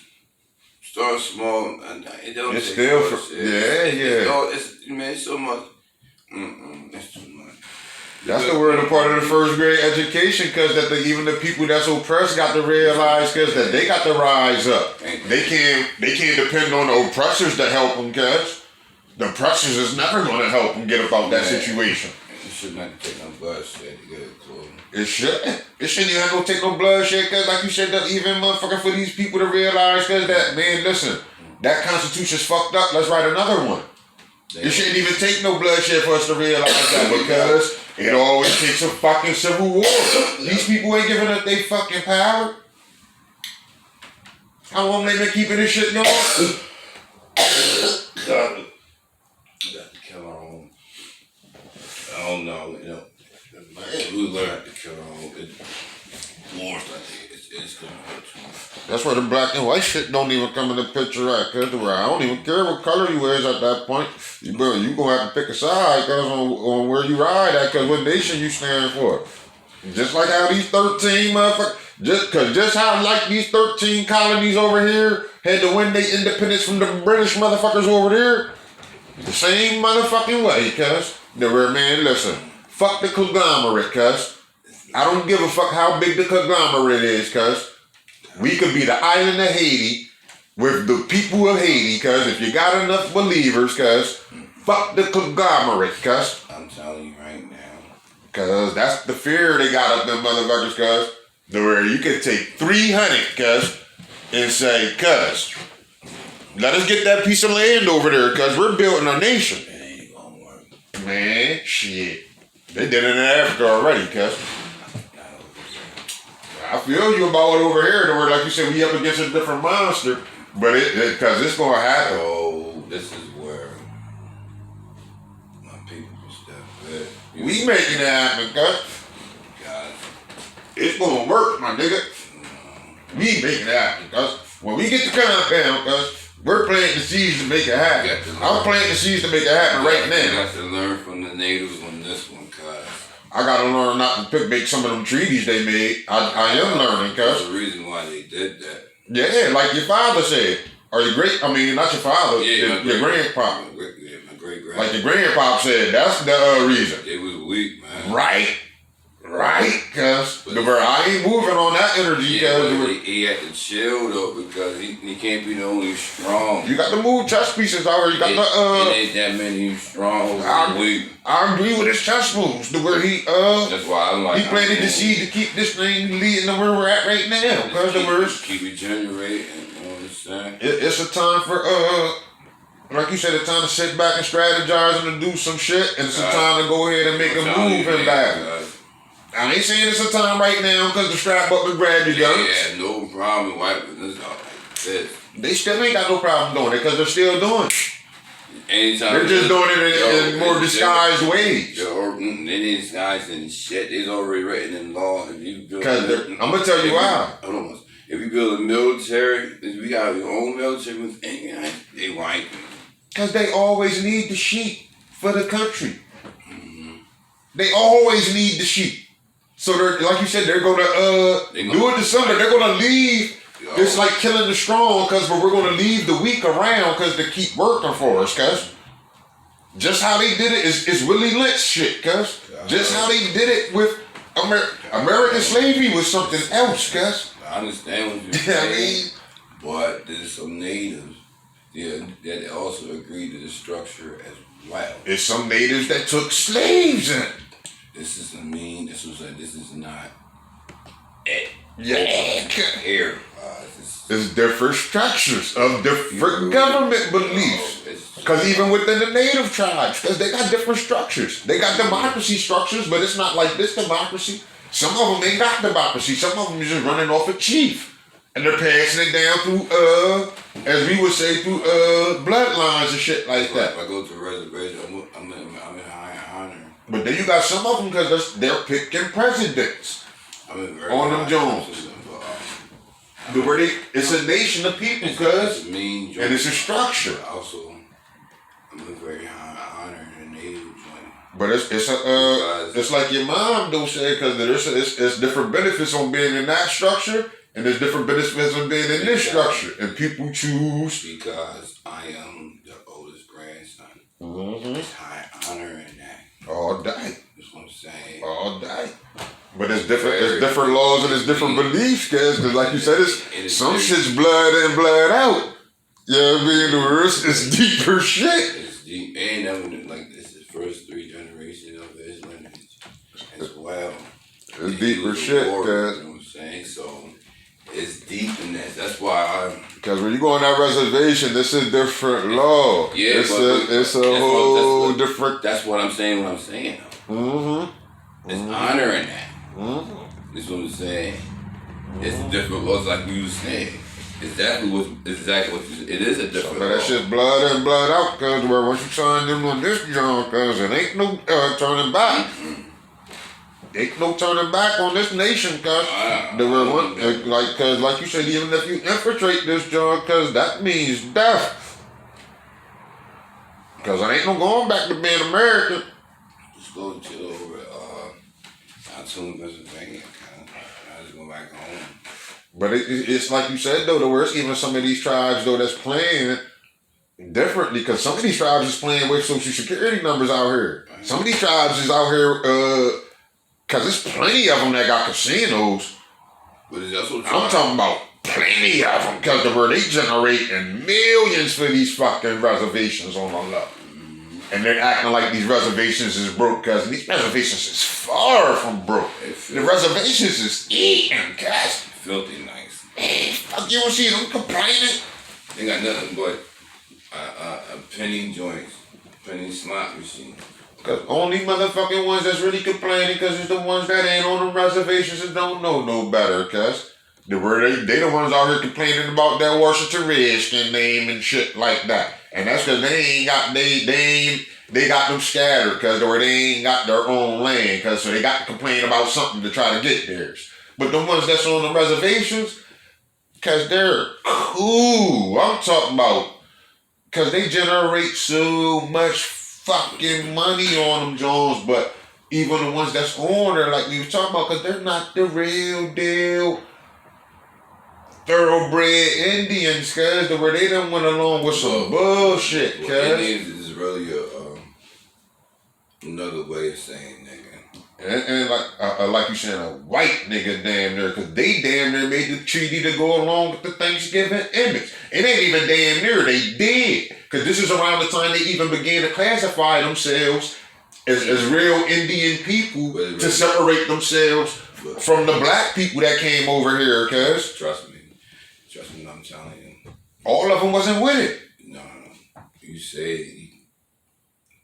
start small. It don't it's take still, much. It's so much. It's too much. That's the word, a part of the first grade education, cuz that even the people that's oppressed got to realize, cuz that they got to rise up. They can't depend on the oppressors to help them, cuz the oppressors is never gonna help them get about that situation. It shouldn't have to take no bloodshed to get it closed. It shouldn't. It shouldn't even have to take no bloodshed, cuz like you said, that even motherfucker for these people to realize, cuz that, man, listen, that Constitution's fucked up. Let's write another one. It shouldn't even take no bloodshed for us to realize that, because it always takes a fucking civil war. These people ain't giving up their fucking power. How long they been keeping this shit going? Got to kill our own. I don't know, we learn to kill our own. Wars, I think, it's gonna hurt too much. That's where the black and white shit don't even come in the picture at, cuz I don't even care what color you is at that point. You gonna have to pick a side, cuz on where you ride at, cuz what nation you stand for. Just like how these 13 motherfuckers, just how like these 13 colonies over here had to win their independence from the British motherfuckers over there. The same motherfucking way, cuz. Man, listen, fuck the conglomerate, cuz. I don't give a fuck how big the conglomerate is, cuz. We could be the island of Haiti with the people of Haiti, cuz if you got enough believers, cuz, fuck the conglomerate, cuz. I'm telling you right now. Cuz that's the fear they got up them motherfuckers, cuz. Where you could take 300, cuz, and say, cuz, let us get that piece of land over there, cuz we're building a nation. It ain't gonna work. Man, shit. They did it in Africa already, cuz. I feel you about it over here, where like you said, we up against a different monster, but because it's gonna happen. Oh, this is where my people step in. We making it happen, cuz. God. It's gonna work, my nigga. We making it happen, cuz. When we get the compound, cuz, we're planting the seeds to make it happen. I'm planting the seeds to make it happen right now. You have to learn from the natives on this one, cuz. I gotta learn not to make some of them treaties they made. I am learning, That's cuz. the reason why they did that. Yeah, like your father said. Or your not your father, Yeah, your grandpa. My great grand. Like your grandpa said, that's the reason. They was weak, man. Right. Right, cuz. I ain't moving on that energy, Yeah, cuz. but he had to chill though because he can't be the only strong. You got to move chess pieces out here. You got It ain't that many strong. I agree with his chess moves. The where he That's why I'm like he planted the seed to keep this thing leading to where we're at right now. Cause the words keep regenerating. You know what I'm saying? It's a time for like you said, it's time to sit back and strategize and to do some shit, and it's a time to go ahead and make a move in battle. I ain't saying it's a time right now because the strap up and grab your guns. Yeah, no problem wiping this out like this. They still ain't got no problem doing it because they're still doing it. Anytime they're just doing it in more disguised ways. They didn't disguise and shit. It's already written in law. Because I'm gonna tell you why. Hold on. If you build a military, if we got your own military, they white. Because they always need the sheep for the country. Mm-hmm. They always need the sheep. So they're like you said, they're gonna do it this summer. They're gonna leave. It's like killing the strong, cause but we're gonna leave the weak around, cause they keep working for us, cuz. Just how they did it is Willie Lynch shit, cuz. Just how they did it with American slavery was something else, cuz. I understand what you're saying, but there's some natives that also agreed to the structure as well. There's some natives that took slaves in. This is this is not it. Yeah. Here. There's different structures of different government beliefs. Because even within the native tribes, because they got different structures. They got democracy structures, but it's not like this democracy. Some of them ain't got democracy. Some of them are just running off a chief. And they're passing it down through, as we would say, through bloodlines and shit like that. If I go to a reservation, I'm in high honor. But then you got some of them because they're picking presidents on them Jones. It's a nation of people, cuz. And it's a structure. Also, I'm a very high honor in the native joint. But it's like your mom don't say, because there's different benefits on being in that structure, and there's different benefits on being in this structure, and people choose. Because I am the oldest grandson. Mm-hmm. It's high honor in that. All day. That's what I'm saying. All day. But it's different. It's different laws and it's different beliefs, cuz. Because like you said, some shit's blood in, blood out. You know what I mean? The worst is deeper shit. It's deep. Ain't never like this. The first 3 generations of his lineage as well. It's deeper shit, cuz. You know what I'm saying? So it's deep in that. That's why because when you go on that reservation, this is different law. Yeah, it's a whole different. That's what I'm saying. What I'm saying. Mm-hmm. It's honor in that. Mm-hmm. That's what I'm saying. It's different laws, like you were saying. Exactly what it is a different law. That shit's blood in, blood out, cuz. Where once you sign them on this joint, cuz, it ain't no turning back. Ain't no turning back on this nation, cuz. Cuz, like you said, even if you infiltrate this joint, cuz, that means death. Cuz it ain't no going back to being American. Just go chill over Altoona, Pennsylvania. I just go back home. But it's like you said, though, the worst, even some of these tribes, though, that's playing differently, because some of these tribes is playing with social security numbers out here. Some of these tribes is out here, because there's plenty of them that got casinos. But that's what I'm talking about plenty of them, because they generating millions for these fucking reservations on the level. And they're acting like these reservations is broke, because these reservations is far from broke. The reservations is eating, guys. Filthy nice. Fuck, you don't see them complaining? They got nothing but penny joints, penny slot machines. Because only motherfucking ones that's really complaining, because it's the ones that ain't on the reservations and don't know no better, cuz. They the ones out here complaining about that Washington Redskin name and shit like that. And that's because they got them scattered, cuz, or they ain't got their own land, cuz, so they got to complain about something to try to get theirs. But the ones that's on the reservations, cuz they're cool. I'm talking about, cuz they generate so much fucking money on them Jones, but even the ones that's on there, like we were talking about, because they're not the real deal thoroughbred Indians, cuz, where they done went along with some bullshit, cuz. Indians is really another way of saying nigga. And like you saying, a white nigga damn near, because they damn near made the treaty to go along with the Thanksgiving image. It ain't even damn near, they did. Because this is around the time they even began to classify themselves as real Indian people to separate themselves from the black people that came over here, cuz. Trust me, I'm telling you. All of them wasn't with it. No. You say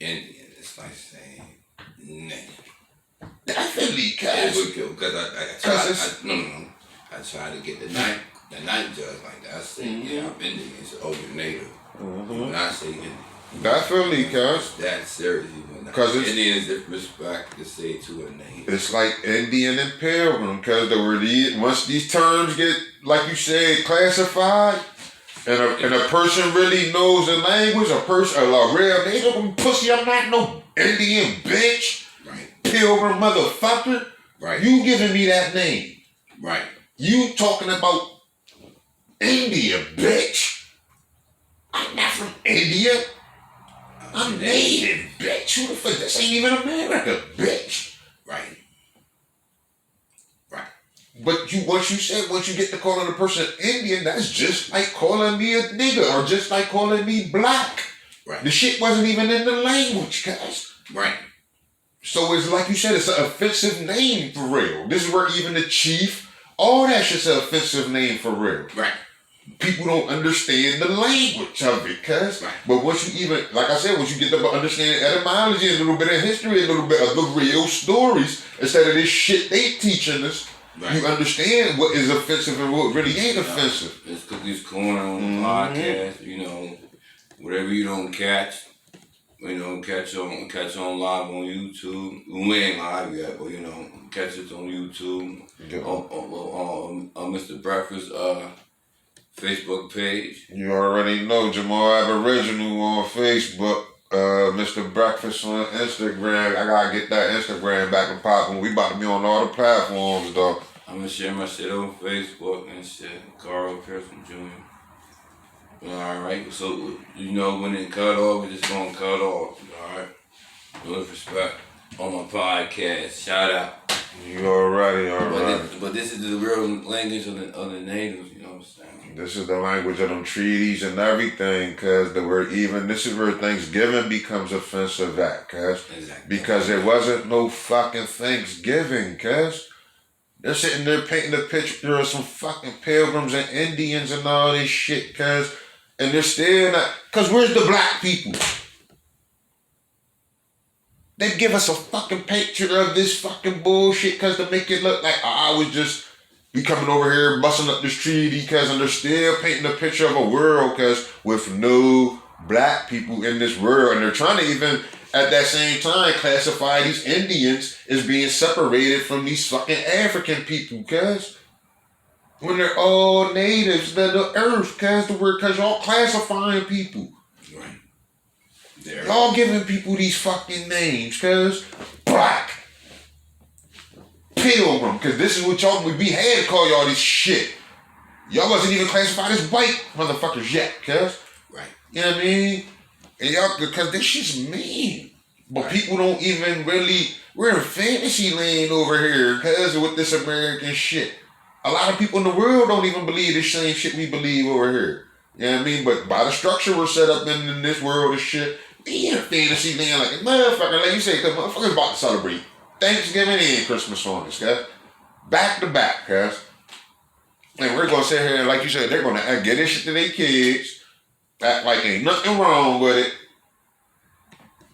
Indian, it's like saying nigga. Definitely, cuz. Because I tried to get the night judge like that. I said, yeah, I'm Indian. He said, oh, you're native. When I say Indian. Definitely, cuz. That's serious. Because Indian is disrespect to say to a native. It's like Indian and Pilgrim, because there were once these terms get, like you said, classified, and a person really knows the language, a real native pussy, I'm not no Indian bitch. Pilgrim motherfucker. Right. You giving me that name. Right. You talking about India, bitch. I'm not from India. I'm native, bitch. Who the fuck? This ain't even America, bitch. Right. But once you get to calling a person Indian, that's just like calling me a nigga or just like calling me black. Right. The shit wasn't even in the language, guys. Right. So it's like you said, it's an offensive name for real. This is where even the chief, all that shit's an offensive name for real. Right. People don't understand the language of it, cuz. Right. But once you even, like I said, once you get to understand etymology, a little bit of history, a little bit of the real stories, instead of this shit they teaching us, right, you understand what is offensive and what really ain't offensive. It's Cookies Corner on the podcast, whatever you don't catch. Catch on live on YouTube. We ain't live yet, but catch it on YouTube. Yeah. On Mr. Breakfast Facebook page. You already know Jamal Aboriginal on Facebook. Mr. Breakfast on Instagram. I gotta get that Instagram back and popping. We about to be on all the platforms, though. I'm gonna share my shit on Facebook and shit. Carl Pearson Jr. Alright, so when it cut off, it's just gonna cut off. Alright? With respect on my podcast. Shout out. You alright. But this is the real language of the natives, you know what I'm saying? This is the language of them treaties and everything, cuz this is where Thanksgiving becomes offensive at, cuz. Exactly. Because there wasn't no fucking Thanksgiving, cuz. They're sitting there painting a picture of some fucking pilgrims and Indians and all this shit, cuz. And they're still not, cuz where's the black people? They give us a fucking picture of this fucking bullshit, cuz to make it look like we coming over here busting up this treaty, cuz, and they're still painting a picture of a world, cuz, with no black people in this world. And they're trying to even, at that same time, classify these Indians as being separated from these fucking African people, cuz. When they're all natives of the earth, cuz y'all classifying people. Right. Y'all giving people these fucking names, cuz. Black. Pilgrim, cuz this is what we had to call y'all this shit. Y'all wasn't even classified as white motherfuckers yet, cuz. Right. You know what I mean? And y'all, because this shit's mean. But right, people don't even really, we're in fantasy land over here, cuz, with this American shit. A lot of people in the world don't even believe the same shit we believe over here. You know what I mean? But by the structure we're set up in this world of shit, we in a fantasy land like a motherfucker. Like you say, cuz motherfuckers about to celebrate Thanksgiving and Christmas on this, cuz. Back to back, cuz. And we're gonna sit here and, like you said, they're gonna get this shit to their kids, act like ain't nothing wrong with it.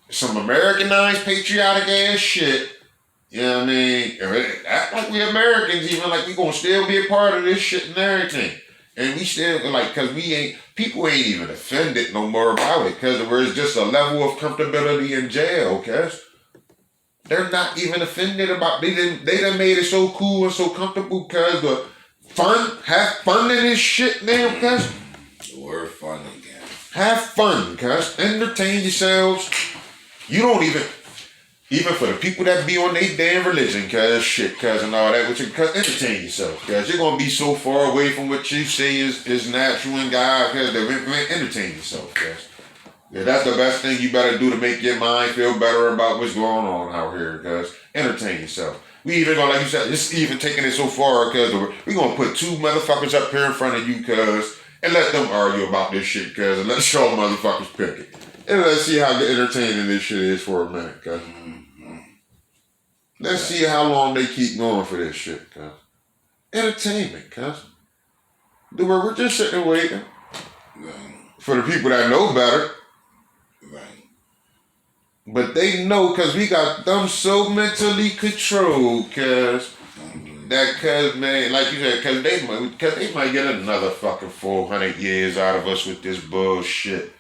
Some Americanized, patriotic ass shit. You know what I mean? Act like we Americans, even like we gonna still be a part of this shit and everything. And we still, like, cause people ain't even offended no more about it, cause it's just a level of comfortability in jail, cuz. They're not even offended about, they done made it so cool and so comfortable, cuz have fun in this shit now, cuz. The word fun again. Have fun, cuz. Entertain yourselves. You don't even, Even for the people that be on their damn religion, cuz and all that, cuz entertain yourself, cuz you're gonna be so far away from what you say is natural in God, cuz entertain yourself, cuz. Yeah, that's the best thing you better do to make your mind feel better about what's going on out here, cuz entertain yourself. We even gonna, like you said, just even taking it so far, cuz we gonna put two motherfuckers up here in front of you, cuz, and let them argue about this shit, cuz, and let y'all motherfuckers pick it. And let's see how entertaining this shit is for a minute, cuz. Let's see how long they keep going for this shit, cuz. Entertainment, cuz. We're just sitting and waiting. Right. For the people that know better. Right. But they know, cuz we got them so mentally controlled, cuz. That cuz, man, like you said, cuz they might get another fucking 400 years out of us with this bullshit.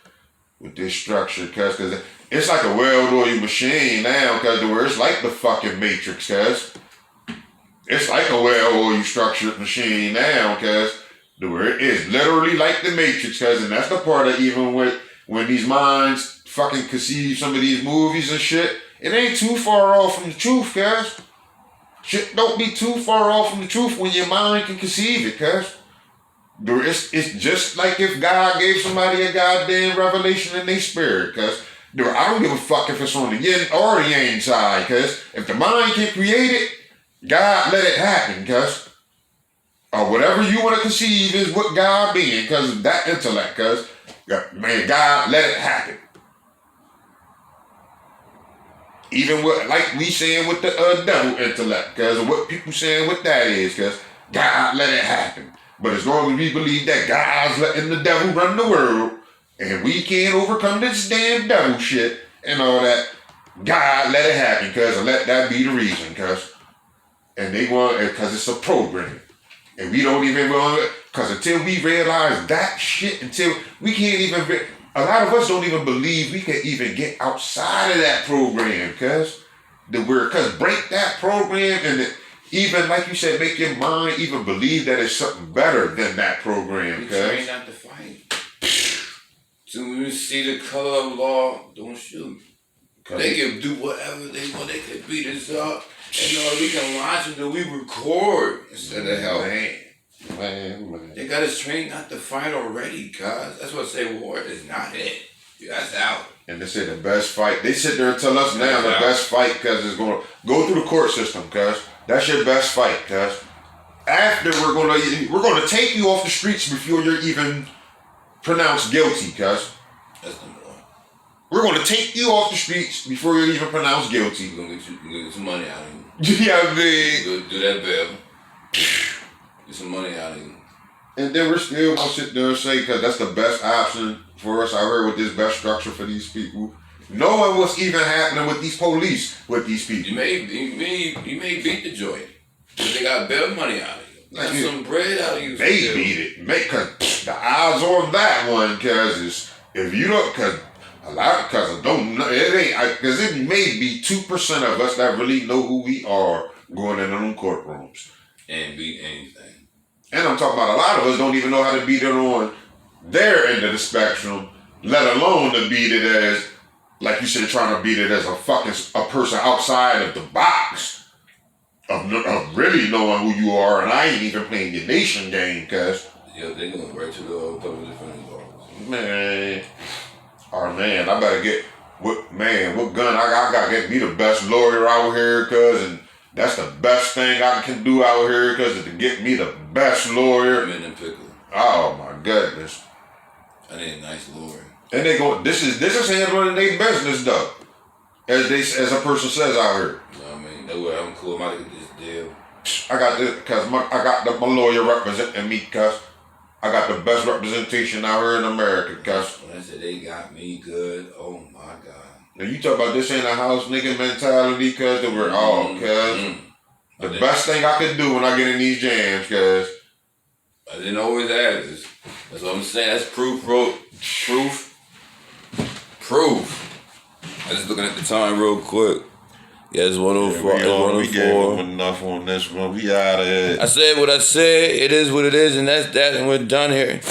With this structure, cuz it's like a well-oiled machine now, cuz it's like the fucking Matrix, cuz. It's like a well-oiled structured machine now, cuz it is literally like the Matrix, cuz, and that's the part of even when these minds fucking conceive some of these movies and shit, it ain't too far off from the truth, cuz. Shit don't be too far off from the truth when your mind can conceive it, cuz. It's just like if God gave somebody a goddamn revelation in their spirit, cuz. I don't give a fuck if it's on the yin or the yang side, cuz. If the mind can create it, God let it happen, cuz. Or whatever you want to conceive is what God being, cuz that intellect, cuz. Man, God let it happen. Even with, like we saying with the devil intellect, cuz, or what people saying what that is, cuz. God let it happen. But as long as we believe that God's letting the devil run the world, and we can't overcome this damn devil shit and all that, God let it happen, cuz, and let that be the reason, cuz. And they want it because it's a program. And we don't even want it, because until we realize that shit, until we can't even, a lot of us don't even believe we can even get outside of that program, cuz. Because break that program and even, like you said, make your mind even believe that it's something better than that program, We cuz. train not to fight. So when you see the color of law, don't shoot. They can do whatever they want. They can beat us up. And we can watch them till we record instead of help. Man. They got us trained not to fight already, cuz. That's what I say war is not it. That's out. And they say the best fight, they sit there and tell us now the best fight, cuz, is going to go through the court system, cuz. That's your best fight, cuz. After we're gonna take you off the streets before you're even pronounced guilty, cuz. That's number one. We're gonna take you off the streets before you're even pronounced guilty. We're gonna get some money out of you. Yeah, I mean. Go do that bail. Get some money out of you. And then we're still gonna sit there and say, cuz that's the best option for us out here with this best structure for these people. Knowing what's even happening with these police, with these people. You may beat the joint. But they got bail money out of you. Got some bread out of you. They still. beat it. Cause the odds on that one, cuz, is if you don't, cuz a lot, cuz it may be 2% of us that really know who we are going into them courtrooms. And beat anything. And I'm talking about a lot of us don't even know how to beat it on their end of the spectrum, let alone to beat it as, like you said, trying to beat it as a person outside of the box of really knowing who you are, and I ain't even playing your nation game, cuz. Yeah, they going right to the public defender's office. Man. Oh man, I better get what gun I gotta get me the best lawyer out here, cuz, and that's the best thing I can do out here, cuz, is to get me the best lawyer. I'm in the pickle. Oh my goodness. I need a nice lawyer. And they go, this is handling their business though. As a person says out here. You know what I mean? That's what I'm cool. I'm about to get this deal. I got this, cuz I got my lawyer representing me, cuz. I got the best representation out here in America, cuz. When I said they got me good, oh my God. Now you talk about this ain't a house nigga mentality, cuz, that we're all, cuz. The best thing I could do when I get in these jams, cuz. I didn't always have this. That's what I'm saying. That's proof, bro. Proof. I just looking at the time real quick. Yeah, it's 104. Yeah, we gave them enough on this one. We out of here. I said what I said. It is what it is, and that's that, and we're done here.